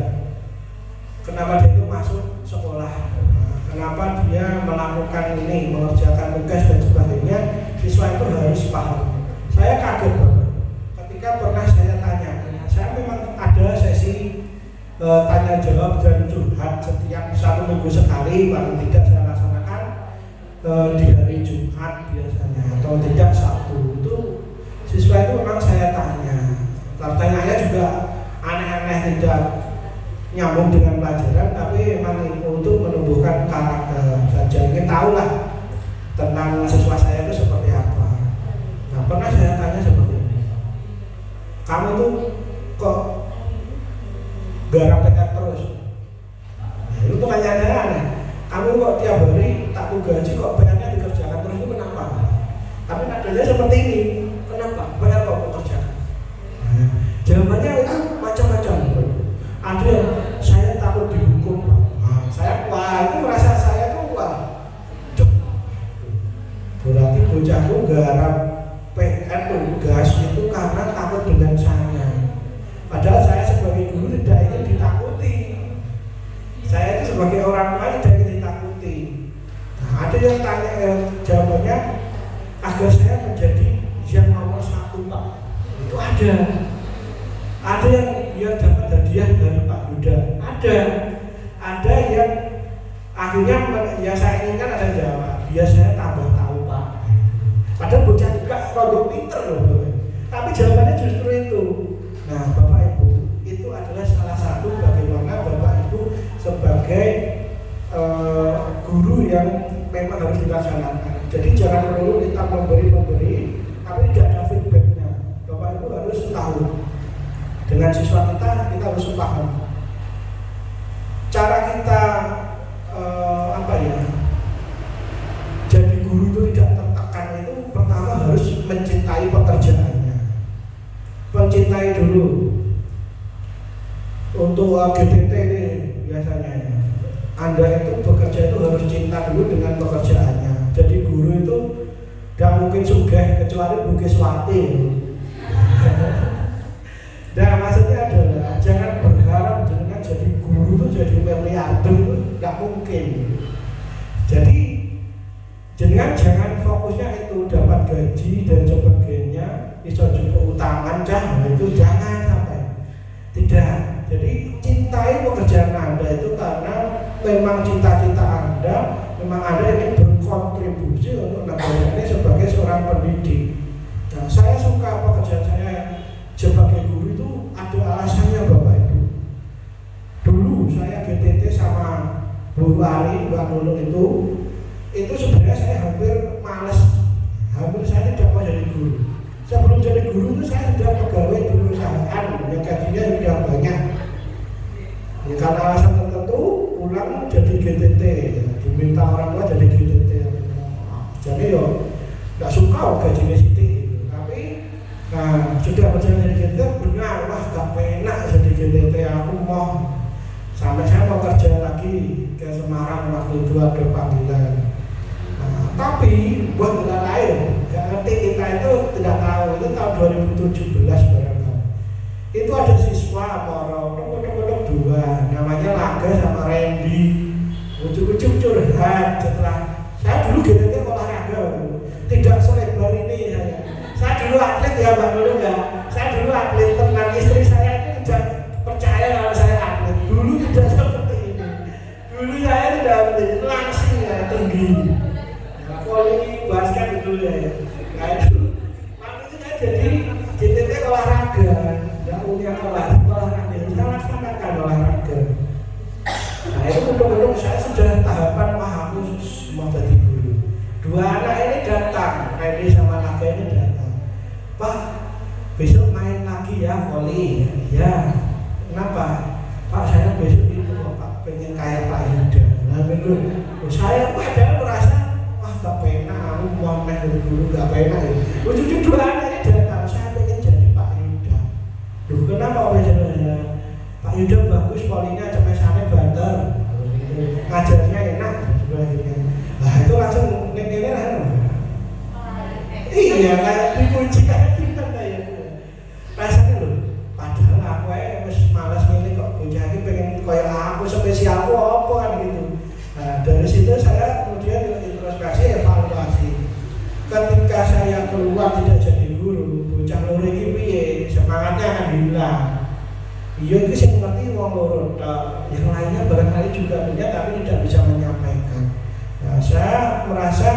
kenapa dia itu masuk sekolah, kenapa dia melakukan ini, mengerjakan tugas dan sebagainya. Siswa itu harus paham. Saya kaget Bapak, ketika pernah saya tanya, saya memang ada sesi tanya jawab dan curhat setiap 1 minggu sekali, paling tidak saya laksanakan di hari Jumat biasanya, atau tidak Sabtu. Itu siswa itu memang saya tanya. Pertanyaannya juga aneh-aneh, tidak nyambung dengan pelajaran, tapi memang untuk menumbuhkan karakter saja. Ingin tahu lah tentang siswa saya itu seperti apa. Nah, pernah saya tanya seperti ini, kamu tuh kok garap PR terus? Nah, itu pertanyaannya aneh. Kamu kok tiap hari tak gaji kok PR-nya dikerjakan terus, itu kenapa? Tapi nadanya seperti ini, kenapa? PR kok kerjakan? Nah, jawabannya itu macam-macam. Ada yang saya takut dihukum. Nah, saya itu merasa saya tuh berarti bocahku garap PR tugas itu karena takut dengan saya. Padahal saya sebagai guru tidak ingin ditakuti. Saya itu sebagai orang tua tidak ingin ditakuti. Nah, ada yang tanya, jawabannya agar saya menjadi yang nomor 1 Pak. Itu ada. Ada yang dia dapat hadiah dari Pak Yuda. Ada yang akhirnya yang saya inginkan ada jawab. Biasanya tambah tahu Pak. Padahal bocah juga produk pinter loh. Tapi jawabannya justru itu. Nah Bapak Ibu, itu adalah salah satu bagaimana Bapak Ibu sebagai guru yang memang harus dilaksanakan. Jadi jangan melulu kita memberi, tapi tidak ada feedbacknya. Bapak Ibu harus tahu dengan siswa kita harus paham. Cara kita jadi guru itu tidak tertekan itu pertama harus mencintai pekerjaannya. Mencintai dulu. Untuk GTT ini biasanya Anda itu bekerja itu harus cinta dulu dengan pekerjaannya. Jadi guru itu tidak mungkin sugih kecuali Bukiswati. Nah maksudnya adalah jangan berharap dengan jadi guru itu jadi miliarder itu tidak mungkin. Jadi jangan fokusnya itu dapat gaji dan sebagainya, iso juga utangan itu jangan sampai. Tidak. Jadi cintai pekerjaan Anda itu karena memang cita-cita Anda, memang Anda ingin berkontribusi untuk negara ini sebagai seorang pendidik. Nah, saya suka pekerjaan saya sebagai guru itu ada alasannya Bapak Ibu. Dulu saya GTT sama Bu Ari, Mbak Nunung itu sebenarnya saya hampir malas, hampir saya tidak mau jadi guru. Sebelum jadi guru itu saya sudah pegawai di perusahaan yang gajinya sudah banyak. Ya, karena alasan tertentu pulang jadi GTT, diminta orang tua jadi GTT. Jadi yo tidak suka gajinya sidik gitu. Tapi sudah berjalan jadi GTT benar, wah gak penak jadi GTT. Aku mau sampai saya mau kerja lagi ke Semarang waktu itu ada panggilan. Tapi buat negara lain, gak ngerti kita itu tidak tahu. Itu tahun 2017 barangkali. Itu ada siswa kodok dua, namanya Laga sama Randy. Ujuk-ujuk curhat setelah saya dulu GTT olahraga, tidak selebar ini saya. Saya dulu atlet ya Mbak Nurul ya. Saya dulu atlet, tenang istri saya itu tidak percaya kalau saya atlet. Dulu tidak seperti ini. Dulu saya tidak langsing ya, tinggi. Voli basket dulu ya. Nah itu waktu itu saya jadi GTT olahraga, tidak punya olahraga, saya laksanakan olahraga. Nah itu untuk saya sudah tahapan aku mau jadi guru. Dua anak ini datang, Randy sama Naga ini datang. Pak, besok main lagi ya voli. Ya, kenapa? Pak saya besok itu Pak pengen kayak Pak Yuda. Nah itu saya padahal merasa gak penak, aku mau main dari dulu gak penak ya. Ujung-ujung dua anak ini datang, saya pengen jadi Pak Yuda. Duh kenapa orang jadi Pak Yuda bagus, polinya cemesannya banter, ngajarnya enak sebagainya. Nah itu langsung ngene lah. Iya kayak dipuji kayak gimana ya. Rasanya loh, padahal aku wis malas ngene kok bocah iki pengen kayak aku spesial apa kan gitu. Nah dari situ saya kemudian introspeksi evaluasi. Ketika saya keluar tidak jadi guru, bocah loro iki piye? Semangatnya akan hilang. Iya itu sing ngerti wong loro tok. Yang lainnya barangkali juga punya tapi tidak bisa menyampaikan. Nah, saya merasa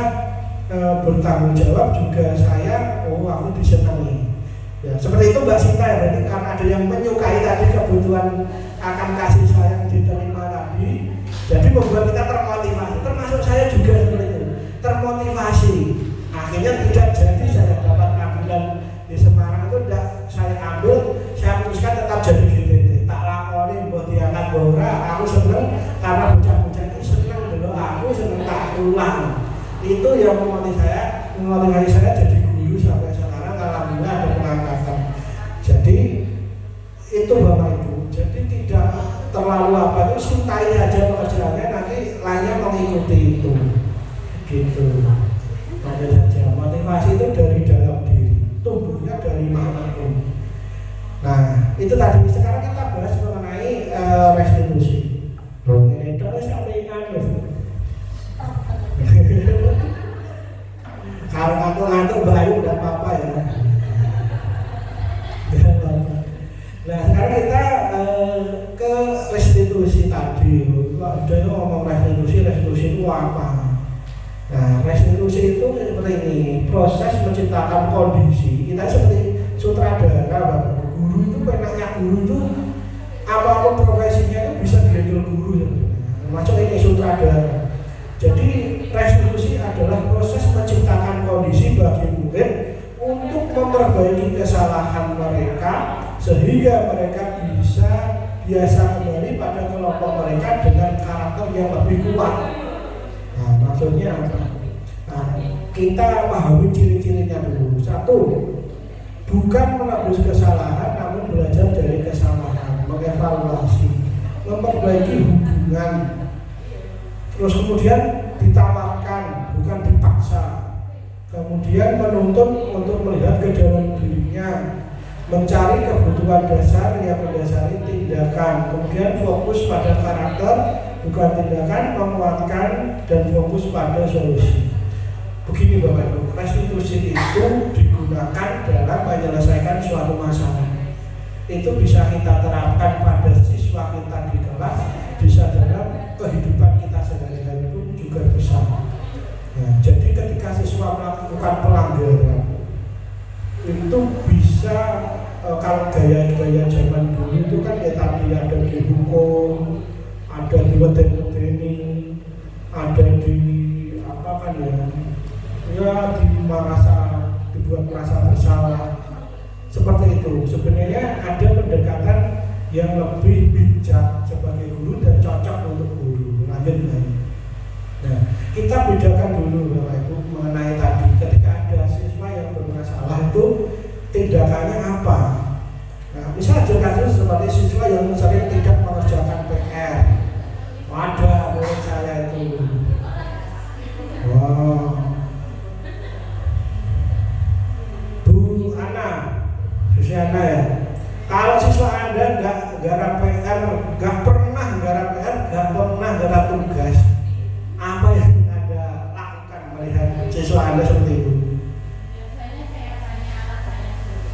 bertanggung jawab juga saya, aku disenangi. Ya, seperti itu Mbak Sinta ya, berarti karena ada yang menyukai tadi kebutuhan akan kasih sayang diterima tadi. Jadi membuat kita termotivasi, termasuk saya juga seperti itu, termotivasi. Akhirnya tidak jadi saya dapat panggilan di Semarang itu tidak saya ambil, saya putuskan tetap jadi GTT. Tak lakoni buat diangkat bora, aku seneng karena bocah-bocah itu seneng dulu, aku seneng tak pulang. Itu yang memotivasi saya jadi guru sampai sekarang. Alhamdulillah ada pengangkatan. Jadi itu Bapak Ibu. Jadi tidak terlalu apa itu, cintai aja pekerjaannya, nanti lainnya mengikuti itu gitu aja saja. Motivasi itu dari dalam diri, tumbuhnya dari manapun. Nah itu tadi. Sekarang kita bahas mengenai restitusi. Ini terus sampaikan kalau ngantuk bayu udah apa-apa ya. Nah sekarang kita ke restitusi tadi. Udah ngomong restitusi itu apa. Nah, restitusi itu seperti ini, proses menciptakan kondisi. Kita seperti sutradara, Bapak. Guru itu penaknya guru itu apapun profesinya itu bisa dihandle guru ya. Termasuk ini sutradara. Jadi restitusi adalah proses menciptakan kondisi bagi murid untuk memperbaiki kesalahan mereka sehingga mereka bisa biasa kembali pada kelompok mereka dengan karakter yang lebih kuat. Nah, maksudnya apa? Nah, kita pahami ciri-cirinya dulu. Satu, bukan menebus kesalahan, namun belajar dari kesalahan, mengevaluasi, memperbaiki hubungan. Terus kemudian ditawarkan, bukan dipaksa. Kemudian menuntut untuk melihat ke dalam dirinya, mencari kebutuhan dasar yang mendasari tindakan. Kemudian fokus pada karakter, bukan tindakan, menguatkan dan fokus pada solusi. Begini Bapak Ibu, restitusi itu digunakan dalam menyelesaikan suatu masalah. Itu bisa kita terapkan pada siswa kita di kelas, bisa dalam kehidupan kita sehari-hari pun juga bisa. Nah, jadi ketika siswa melakukan pelanggaran itu bisa kalau gaya-gaya zaman dulu itu kan ya tadi ada dihukum, ada diweden-wedeni, ada di apa kan ya dibuat merasa bersalah seperti itu. Sebenarnya ada pendekatan yang lebih bijak sebagai guru dan cocok untuk guru. Lanjut lagi. Nah, kita bedakan dulu Bapak Ibu mengenai tadi ketika ada siswa yang bermasalah itu tindakannya apa. Nah, misal ada kasus seperti siswa yang sering tidak mengerjakan PR. Wadah menurut saya itu. Wow. Bu Ana, Susiana ya. Kalau siswa Anda nggak garap PR, nggak pernah garap PR, nggak pernah garap tugas, apa yang Anda lakukan melihat siswa Anda seperti itu?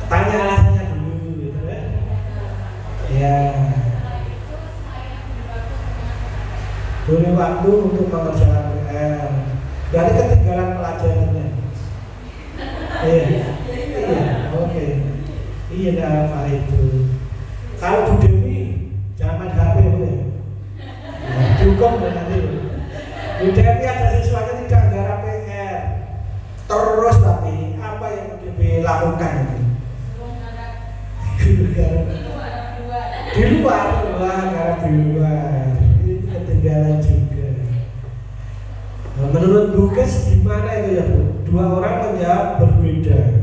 Tanya alasannya dulu, gitu ya. Ya. Beri waktu untuk mengerjakan PR. Dari ketinggalan pelajarannya. Iya, oke. Iya, apa itu? Kalau Bu Dewi jangan HP ya. Cukup nanti. Bu Dewi ada siswanya tidak garap PR. Terus tapi apa yang Bu Dewi lakukan itu? Di luar, garap di luar. Ini ketinggalan juga. Nah, menurut Bu Kes gimana itu ya Bu? Dua orang menjawab berbeda.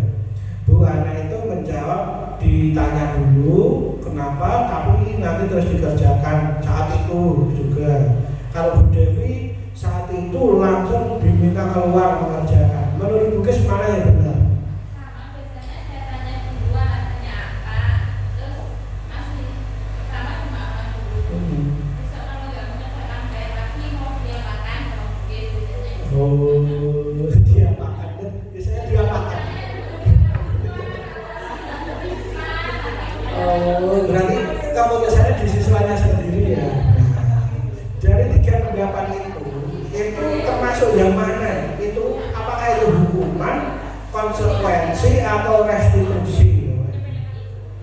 Bu Ana itu menjawab ditanya dulu kenapa, tapi nanti terus dikerjakan saat itu juga. Kalau Bu Devi saat itu langsung diminta keluar mengerjakan. Menurut Bu Kes mana yang benar? Sama, biasanya saya tanya dulu tanya apa, terus masih sama cuma apa dulu. Besok kalau nggak mengerjakan kayak lagi mau dia makan kalau biasanya. Oh, dia makan. Biasanya dia makan. Oh, berarti kamu misalnya di siswanya sendiri ya. Nah, dari tiga pendapat itu termasuk yang mana? Itu apakah itu hukuman, konsekuensi atau restitusi?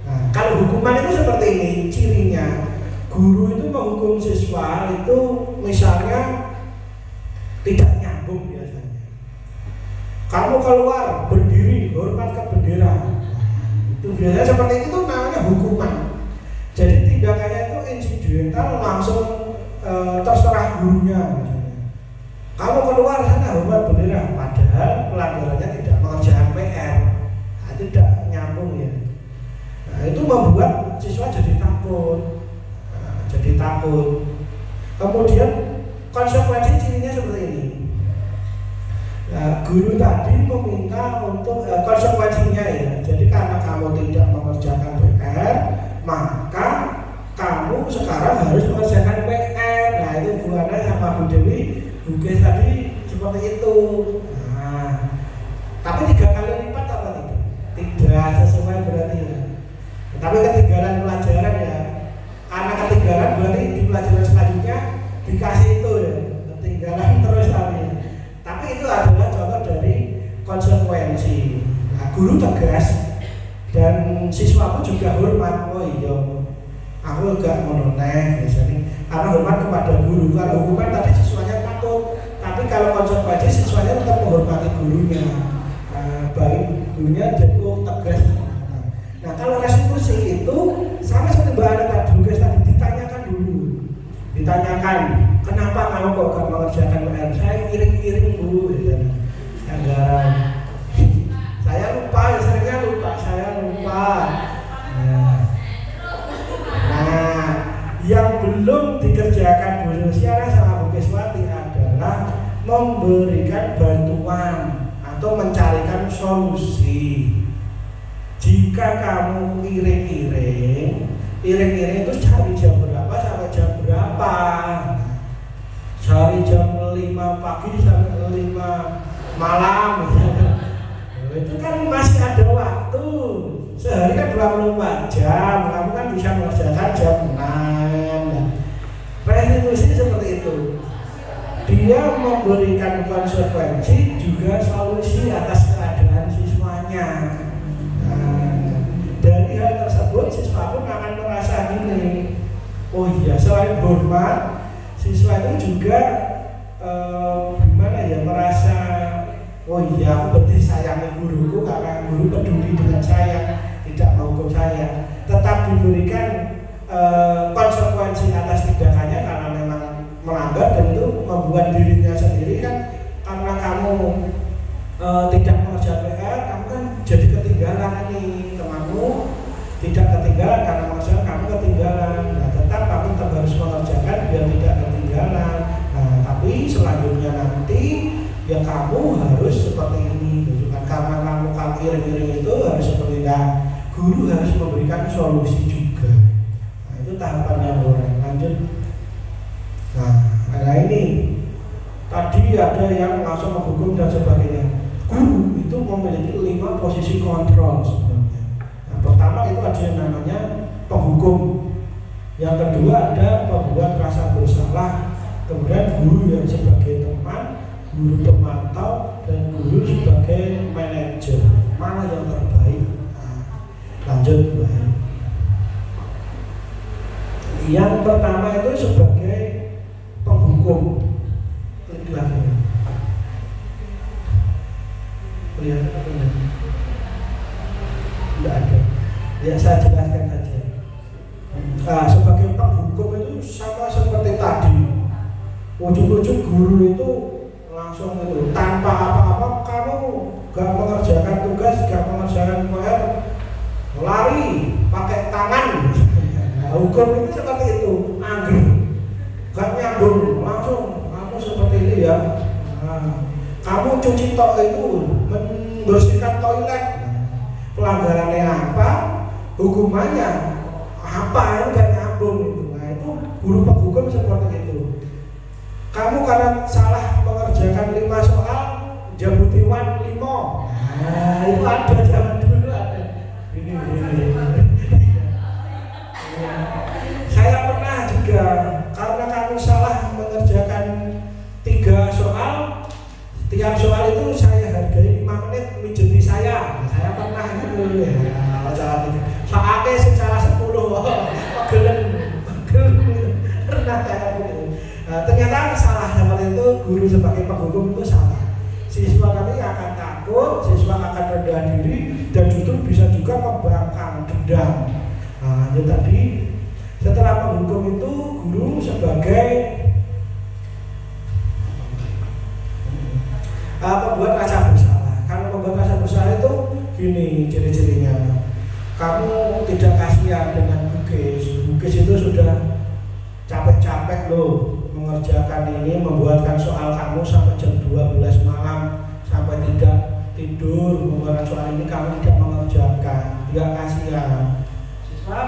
Nah, kalau hukuman itu seperti ini cirinya. Guru itu menghukum siswa itu misalnya tidak nyambung biasanya. Kamu keluar berdiri hormat ke bendera. Itu biasanya seperti itu namanya hukuman. Jadi tindakannya itu insidental langsung terserah gurunya misalnya. Kamu keluar sana hormat bendera, padahal pelanggarannya tidak mengerjakan PR. Nah, tidak nyambung ya. Nah, itu membuat siswa jadi takut. Kemudian konsekuensi cirinya seperti ini. Nah, guru tadi meminta untuk konsekuensinya ya. Jadi karena kamu tidak mengerjakan PR, maka kamu sekarang harus mengerjakan PR. Nah, itu Bu Ana sama Bu Dewi, Bu Kes tadi seperti itu. Nah, tapi 3 kali lipat apa tidak? Tidak sesuai berarti ya. Tapi ketinggalan pelajaran ya. Karena ketinggalan berarti di pelajaran selanjutnya dikasih itu ya. Ketinggalan terus konsekuensi. Nah, guru tegas dan siswa pun juga hormat. Oh iya, aku gak menoleh biasanya karena hormat kepada guru. Kalau hukuman tadi siswanya takut, tapi kalau konsekuensi siswanya tetap menghormati gurunya. Baik gurunya jadi tegas. Nah kalau restitusi itu sama seperti Mbak Ana tadi ditanyakan dulu, ditanyakan kenapa kamu kok gak mengerjakan PR? Saya iring-iring dulu, ya. Saya lupa, ya seringnya lupa, saya lupa. Nah, yang belum dikerjakan Bu Luciana sama Bu Keswati adalah memberikan bantuan atau mencarikan solusi. Jika kamu iring-iring itu cari jam berapa sampai jam berapa? Cari jam 5 pagi sampai 5 malam misalnya. Itu kan masih ada waktu. Sehari kan 24 jam, kamu kan bisa mengerjakan jam 6. Restitusi seperti itu. Dia memberikan konsekuensi juga solusi atas keadaan siswanya. Dari hal tersebut siswa pun akan merasa gini, oh iya, selain hormat, siswa itu juga merasa, oh iya, aku berarti sayangi guruku karena guru peduli dengan saya, tidak menghukum saya. Tetap diberikan konsekuensi atas tindakannya karena memang melanggar, dan itu membuat dirinya sendiri kan, karena kamu tidak mengerjakan PR, kamu kan jadi ketinggalan ini, temanmu tidak ketinggalan karena mengerjakan, kamu ketinggalan. Nah, tetap kamu tetap harus mengerjakan biar tidak ketinggalan. Nah, tapi selanjutnya nanti ya kamu harus seperti ini, bukan karena kamu iring-iring itu harus seperti ini. Guru harus memberikan solusi juga. Nah, itu tahapan yang lanjut. Nah ini tadi ada yang langsung menghukum dan sebagainya. Guru itu memiliki 5 posisi kontrol sebenarnya. Nah, pertama itu ada yang namanya penghukum. Yang kedua ada pembuat rasa bersalah. Kemudian guru yang sebagai teman, guru pemantau, dan guru sebagai manajer. Mana yang terbaik? Nah, lanjut. Yang pertama itu sebagai penghukum. Lihat apa enggak? Tidak ada. Ya saya jelaskan saja. Nah, sebagai penghukum itu sama seperti tadi. Ujung-ujung guru itu langsung itu tanpa apa-apa, kamu gak mengerjakan tugas, gak mengerjakan PR, lari pakai tangan. Nah, hukum itu seperti itu, anggur. Gak nyambung, langsung kamu seperti ini ya. Nah, kamu cuci itu, membersihkan toilet. Pelanggarannya apa? Hukumannya apa? Yang gak nyambung itu. Nah, itu guru penghukum seperti itu. Kamu karena salah mengerjakan 5 soal, jabutiwan 5. Nah, itu ada zaman dulu ada. Ini. Saya pernah juga, karena kamu salah mengerjakan 3 soal, tiap soal itu saya hargai 5 menit mijeti saya. Saya pernah gitu ya. Soalnya secara 10 pegelen pernah kayak gitu. Nah, ternyata salah seperti itu, guru sebagai penghukum itu salah. Siswa nanti akan takut, siswa akan rendah diri, dan justru bisa juga membangkang dendam. Nah, itu tadi. Setelah penghukum itu, guru sebagai pembuat rasa bersalah. Kalau pembuat rasa bersalah itu gini ciri-cirinya. Kamu tidak kasihan dengan bukis. Bukis itu sudah capek-capek loh mengerjakan ini, membuatkan soal kamu sampai jam 12 malam, sampai tidak tidur membuatkan soal ini, kamu tidak mengerjakan, tidak kasihan. Siswa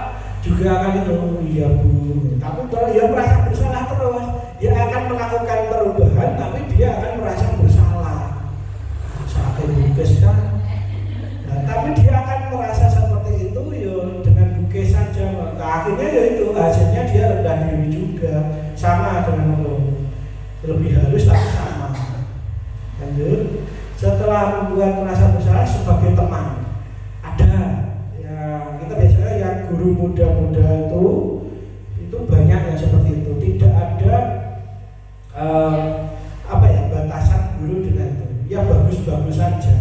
juga akan itu, iya bu, tapi kalau dia merasa bersalah terus, dia akan melakukan perubahan, tapi dia akan merasa bersalah. Sampai bukis kan, nah, tapi dia akan merasa seperti itu yo dengan bukis saja. Nah, akhirnya ya itu hasilnya dia rendah diri juga, sama dengan lo, lebih halus tapi sama. Lanjut. setelah membuat merasa bersalah sebagai teman. Ada ya, kita biasanya yang guru muda-muda itu banyak yang seperti itu. Tidak ada batasan guru dengan itu. Ya bagus-bagus saja.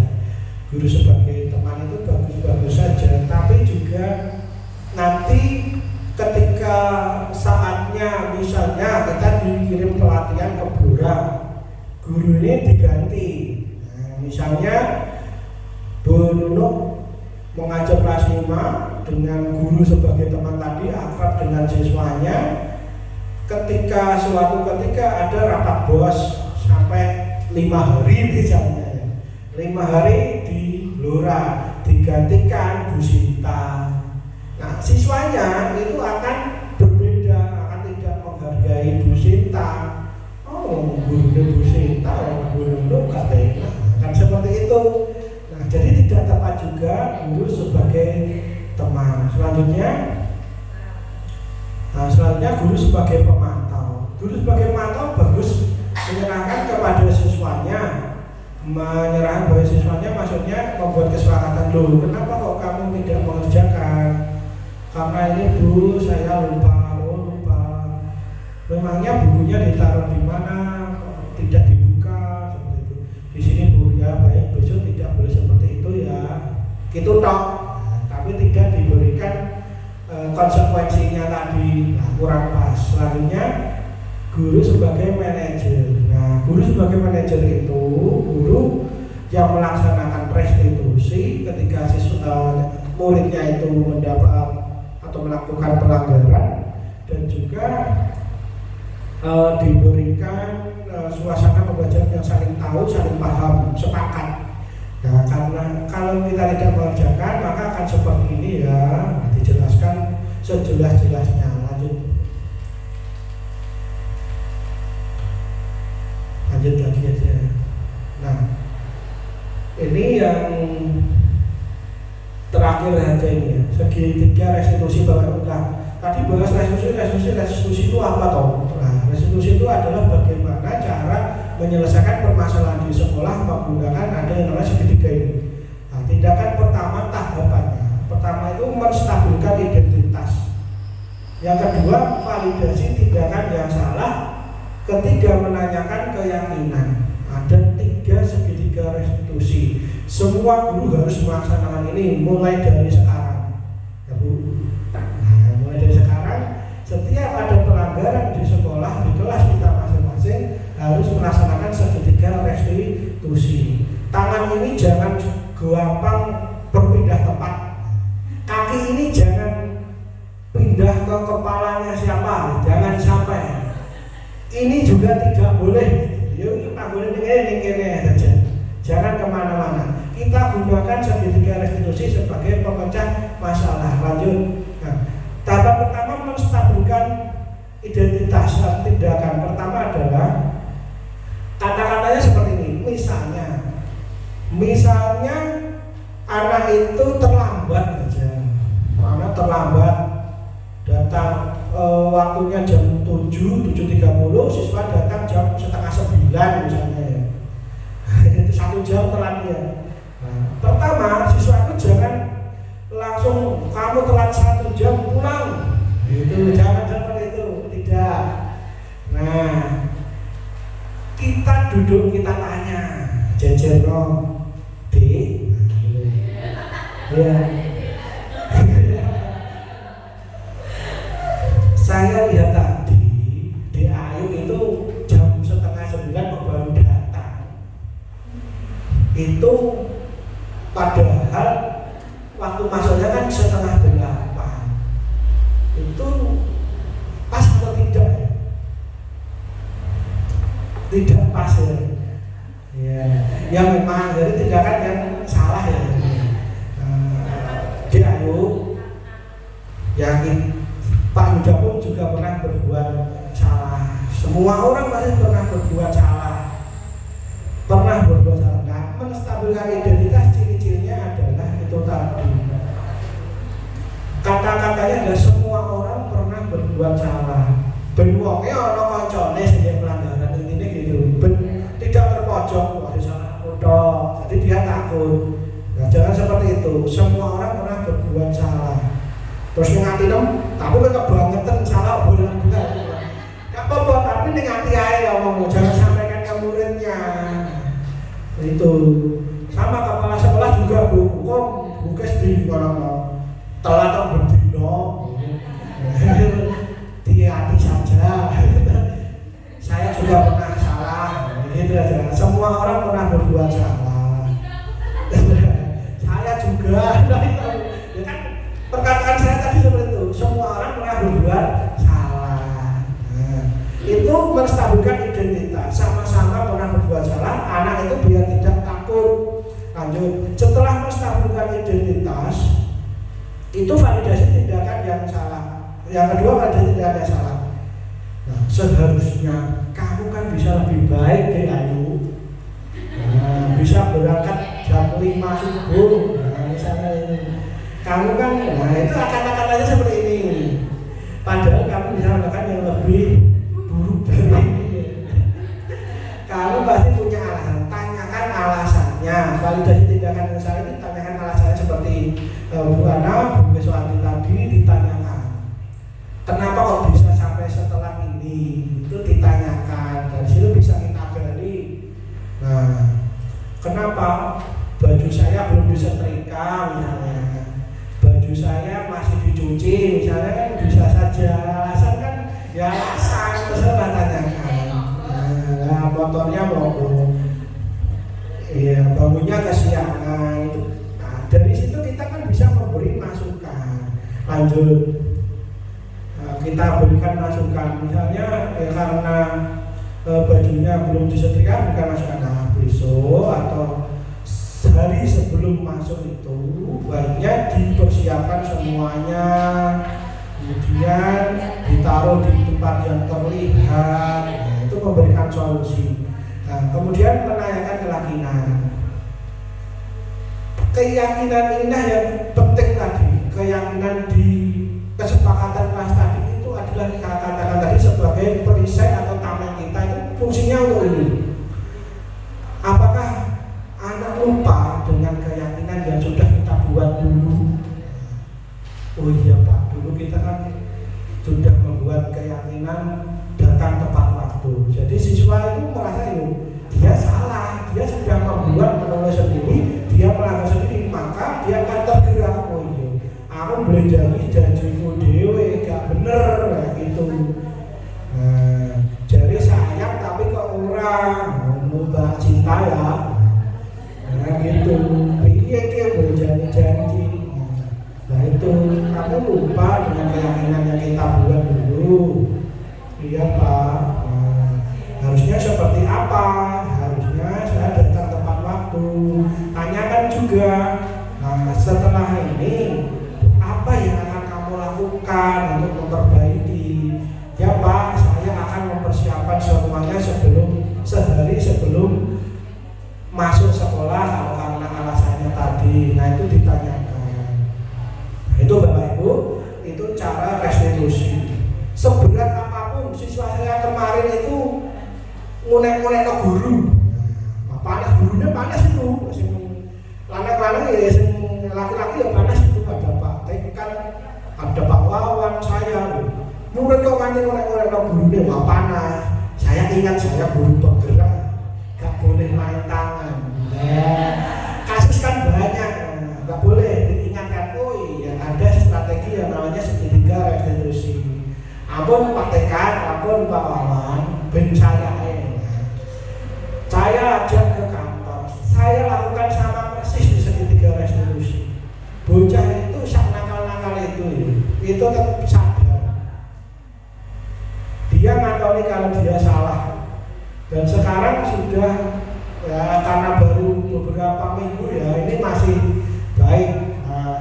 Guru sebagai teman itu bagus-bagus saja, tapi juga nanti ketika saatnya misalnya kita dikirim pelatihan ke Blora, guru ini diganti. Nah, misalnya Bu Nunuk mengajar kelas 5 dengan guru sebagai teman tadi, akrab dengan siswanya. Ketika suatu ketika ada rapat bos sampai 5 hari misalnya, 5 hari di Blora digantikan Bu Sinta. Nah, siswanya itu akan berbeda, akan tidak menghargai Bu Sinta. Oh, gurunya Bu Sinta, Bu Nunuk katanya, kan seperti itu. Nah, jadi tidak tepat juga guru sebagai teman. Selanjutnya guru sebagai pemantau. Guru sebagai pemantau bagus menyerahkan kepada siswanya. Menyerahkan kepada siswanya maksudnya membuat kesepakatan dulu. Kenapa kok kamu tidak mengerjakan? Karena ini Bu, saya lupa. Memangnya bukunya ditaruh di mana? Tidak dibuka seperti itu. Di sini Bu, ya baik, besok tidak boleh seperti itu ya. Gitu toh. Tapi tidak diberikan konsekuensinya tadi. Nah, kurang pas. Selanjutnya guru sebagai manajer. Nah, guru sebagai manajer itu guru yang melaksanakan restitusi ketika muridnya itu mendapat atau melakukan pelanggaran, dan juga diberikan suasana pembelajaran yang saling tahu, saling paham, sepakat. Nah, karena kalau kita tidak mengerjakan maka akan seperti ini ya, dijelaskan sejelas-jelasnya. Lanjut lagi aja. Nah, ini yang terakhir aja ini ya, segitiga restitusi bawah. Nah, tadi bahas restitusi itu apa toh? Nah, restitusi itu adalah bagaimana cara menyelesaikan permasalahan di sekolah menggunakan ada yang namanya segitiga ini. Nah, tindakan pertama tahapannya. Pertama itu menstabilkan identitas. Yang kedua, validasi tindakan yang salah. Ketiga, menanyakan keyakinan. Ada 3 segitiga restitusi. Semua guru harus melaksanakan ini mulai dari sekarang, ya Bu. Nah, mulai dari sekarang, setiap ada pelanggaran di sekolah, di kelas kita masing-masing harus melaksanakan segitiga restitusi. Tangan ini jangan gampang berpindah tempat. Kaki ini jangan pindah ke kepalanya siapa, jangan sampai. Ini juga tidak boleh. Yuk, kita boleh ini saja. Jangan kemana-mana. Kita gunakan segitiga restitusi sebagai pemecah masalah. Lanjut. Nah, tahap pertama menstabilkan identitas dan tindakan. Pertama adalah kata-katanya seperti ini. Misalnya anak itu terlambat aja. Anak terlambat datang waktunya jam 7:30, siswa datang jam 8:30 misalnya ya. Itu 1 jam telat ya. Nah, pertama siswa itu jangan langsung kamu telat 1 jam pulang. Itu jangan seperti itu, tidak. Nah, kita duduk, kita tanya, Jejerno, ya. Saya lihat tadi di Ayu itu jam 8:30 baru datang. Itu padahal waktu masuknya kan 7:30. Itu pas atau tidak? Tidak pas ya. Ya memang jadi tindakan yang salah ya. Di Ayu yakin Pak Yuda pun juga pernah berbuat salah. Semua orang pasti pernah berbuat salah. Nah, menstabilkan identitas ciri-cirinya adalah itu tadi. Kata-katanya adalah semua orang pernah berbuat salah. Ben wonge ana kancane sing pelanggaran intine gitu. Ben tidak terpojok, wah salah udah itu, semua orang pernah berbuat salah. Terus ning atine, tapi kok kebangetan salah bulan-bulan. Gak apa-apa, tapi ning ati ae ngomong, jangan sampaikan ke muridnya. Itu sama kepala sekolah juga Bu, kok bukes di kono telat kok berdino. Hati-hati saja. Saya juga pernah salah. Gitu aja. Semua orang pernah berbuat salah. Saya juga. Ya kan perkataan saya tadi seperti itu. Semua orang pernah berbuat salah. Nah, itu menstabilkan identitas. Sama-sama pernah berbuat salah. Anak itu biar tidak takut. Lanjut. Setelah menstabilkan identitas, itu validasi tindakan yang salah. Yang kedua, validasi tindakan yang salah. Nah, seharusnya kamu kan bisa lebih baik deh Ayu. Nah, bisa berangkat jam 5 subuh. Nah, misalnya ini. Kamu kan, nah itu kata-katanya seperti ini. Padahal kamu bisa melakukan yang lebih buruk dari ini. Kamu pasti punya alasan. Tanyakan alasannya. Validasi tindakan yang salah ini tanyakan alasannya seperti Bu Ana, Bu Keswanti tadi ditanyakan. Kenapa kok bisa sampai setelah ini? Itu ditanyakan. Dari situ bisa kita gali. Nah, kenapa baju saya belum disetrika misalnya? Baju saya masih dicuci misalnya, kan bisa saja. Alasan kan ya alasan, terus kita tanyakan. Nah, motornya mogok. Iya, bangunnya kesiangan. Nah, dari situ kita kan bisa memberi masukan. Lanjut. Kita berikan masukan, misalnya ya karena bajunya belum disetrika, berikan masukan. Nah, besok atau hari sebelum masuk itu baiknya dipersiapkan semuanya, kemudian ditaruh di tempat yang terlihat. Nah, itu memberikan solusi. Nah, kemudian menanyakan keyakinan inilah yang penting tadi. Keyakinan di kesepakatan kelas tadi itu adalah katakan tadi sebagai perisai atau tameng kita, itu fungsinya untuk ini. Apakah anak lupa dengan keyakinan yang sudah kita buat dulu? Oh iya Pak, dulu kita kan sudah membuat keyakinan datang tepat waktu. Jadi siswa itu merasa dia salah, dia sudah membuat menulis sendiri, dia melanggar sendiri, maka dia akan tergerak. Oh iya, aku boleh janjiku dewe gak bener kayak gitu. Nah, jadi sayang tapi kok orang mbak cinta ya. Nah gitu, iya boleh janji. Nah itu kamu lupa dengan keyakinan yang kita buat dulu. Iya Pak. Nah, harusnya seperti apa? Harusnya saya datang tepat waktu. Tanyakan juga. Nah setelah ini apa yang akan kamu lakukan untuk memperbaiki? Ya Pak, saya akan mempersiapkan semuanya sehari sebelum masuk sekolah kalau karena alasannya tadi. Nah itu ditanyakan. Nah itu Bapak Ibu, itu cara restitusi. Seberat apapun siswa saya kemarin itu ngunek-ngunek ke guru. Nah, panas gurunya panas itu. Lanang-lanang ya, laki-laki ya panas itu. Ada Pak Tekan, ada Pak Wawan, saya. Murid kok kan ngunek-ngunek ke gurunya, wah panas. Saya ingat saya guru bergerak, gak boleh main tangan. Nah, kasus kan banyak, gak boleh diingatkan. Oh iya, ada strategi yang namanya segitiga restitusi. Ampun Pak Tekan, ampun Pak Wawan, ben saya ajak ke kantor, saya lakukan sama persis di segitiga restitusi. Bocah itu sak nakal-nakal itu tetap sadar. Dia ngakoni kalau dia salah. Dan sekarang sudah ya, karena baru beberapa minggu ya, ini masih baik,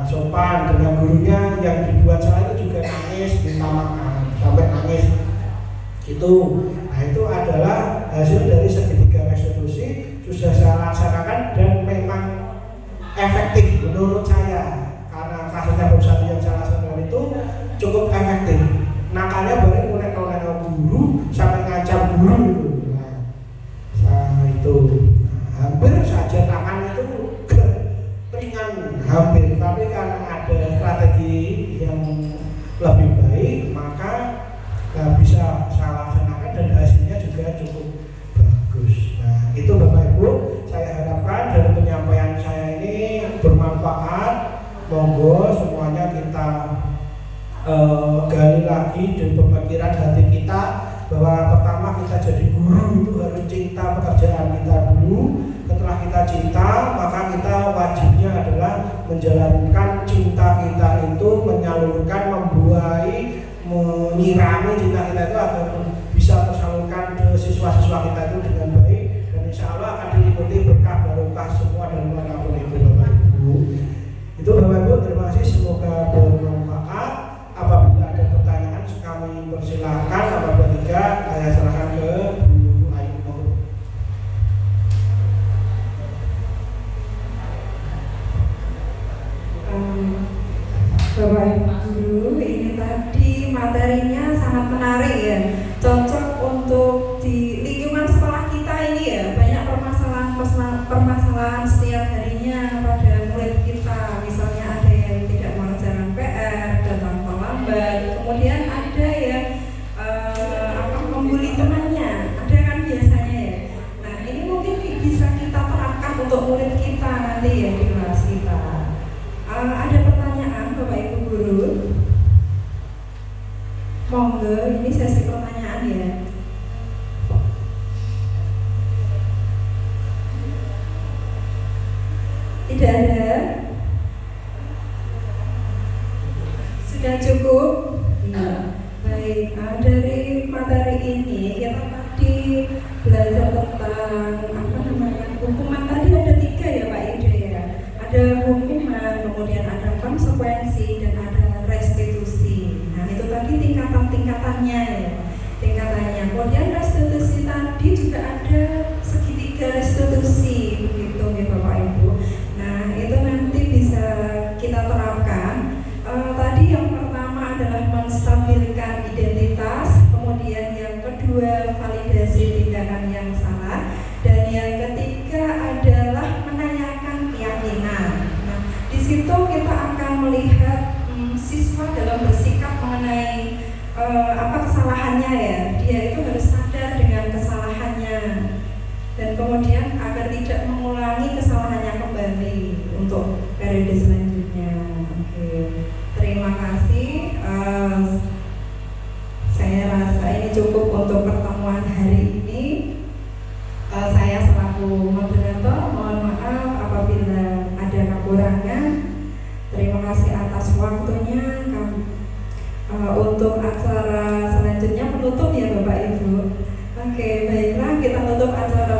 sopan dengan gurunya. Yang dibuat salah itu juga nangis, minta maaf sampai nangis. Nah itu adalah hasil dari segitiga restitusi, sudah saya laksanakan dan memang efektif menurut saya. Karena kasusnya perusahaan yang saya laksanakan itu cukup efektif. Nakalnya boleh mulai guru sampai ngancam guru itu. Nah itu hampir saja tangan itu ringan, hampir cinta pekerjaan kita dulu. Setelah kita cinta, maka kita wajibnya adalah menjalankan cinta kita itu, menyalurkan, membuai, menyirami cinta kita itu agar bisa tersalurkan ke siswa-siswa kita itu dengan baik, dan insya Allah akan diikuti berkah barokah semua dan manapun itu Bapak Ibu. Itu Bapak Ibu, terima kasih, semoga bermanfaat. Apabila ada pertanyaan kami persilakan. Apabila tidak, saya serahkan ke Bu Ayu. Bapak Ibu Guru, ini tadi materinya sangat menarik ya, cocok untuk di lingkungan sekolah kita ini ya. Banyak permasalahan setiap harinya pada murid kita, misalnya ada yang tidak mengerjakan PR, datang terlambat, kemudian ada yang membuli temannya, ada kan biasanya ya. Nah ini mungkin bisa kita terapkan untuk murid kita nanti ya di kelas kita. Ada pertanyaan Bapak Ibu Guru? Monggo, ini sesi pertanyaan ya. Tidak ada? Sudah cukup? Iya. Baik, dari materi ini kita tadi belajar tentang hukuman. Tadi ada 3 ya Pak Ide ya. Ada hukuman, kemudian ada konsekuensi, dan ada restitusi. Nah itu tadi tingkatannya ya, tingkatannya. Kemudian restitusi tadi juga ada segitiga restitusi, begitu ya Bapak Ibu. Nah itu nanti bisa kita terapkan. Tadi yang pertama adalah menstabilkan identitas, kemudian yang kedua validasi tindakan yang salah, dan yang ketiga adalah menanyakan keyakinan. Nah, di situ kita akan melihat siswa dalam bersikap mengenai apa kesalahannya ya. Dia itu harus sadar dengan kesalahannya, dan kemudian agar tidak mengulangi kesalahannya kembali untuk periode selanjutnya. Oke, terima kasih. Saya rasa ini cukup untuk pertemuan hari ini. Saya selaku moderator mohon maaf apabila ada kekurangan. Terima kasih atas waktunya. Untuk acara selanjutnya penutup ya Bapak Ibu. Oke, baiklah, kita tutup acara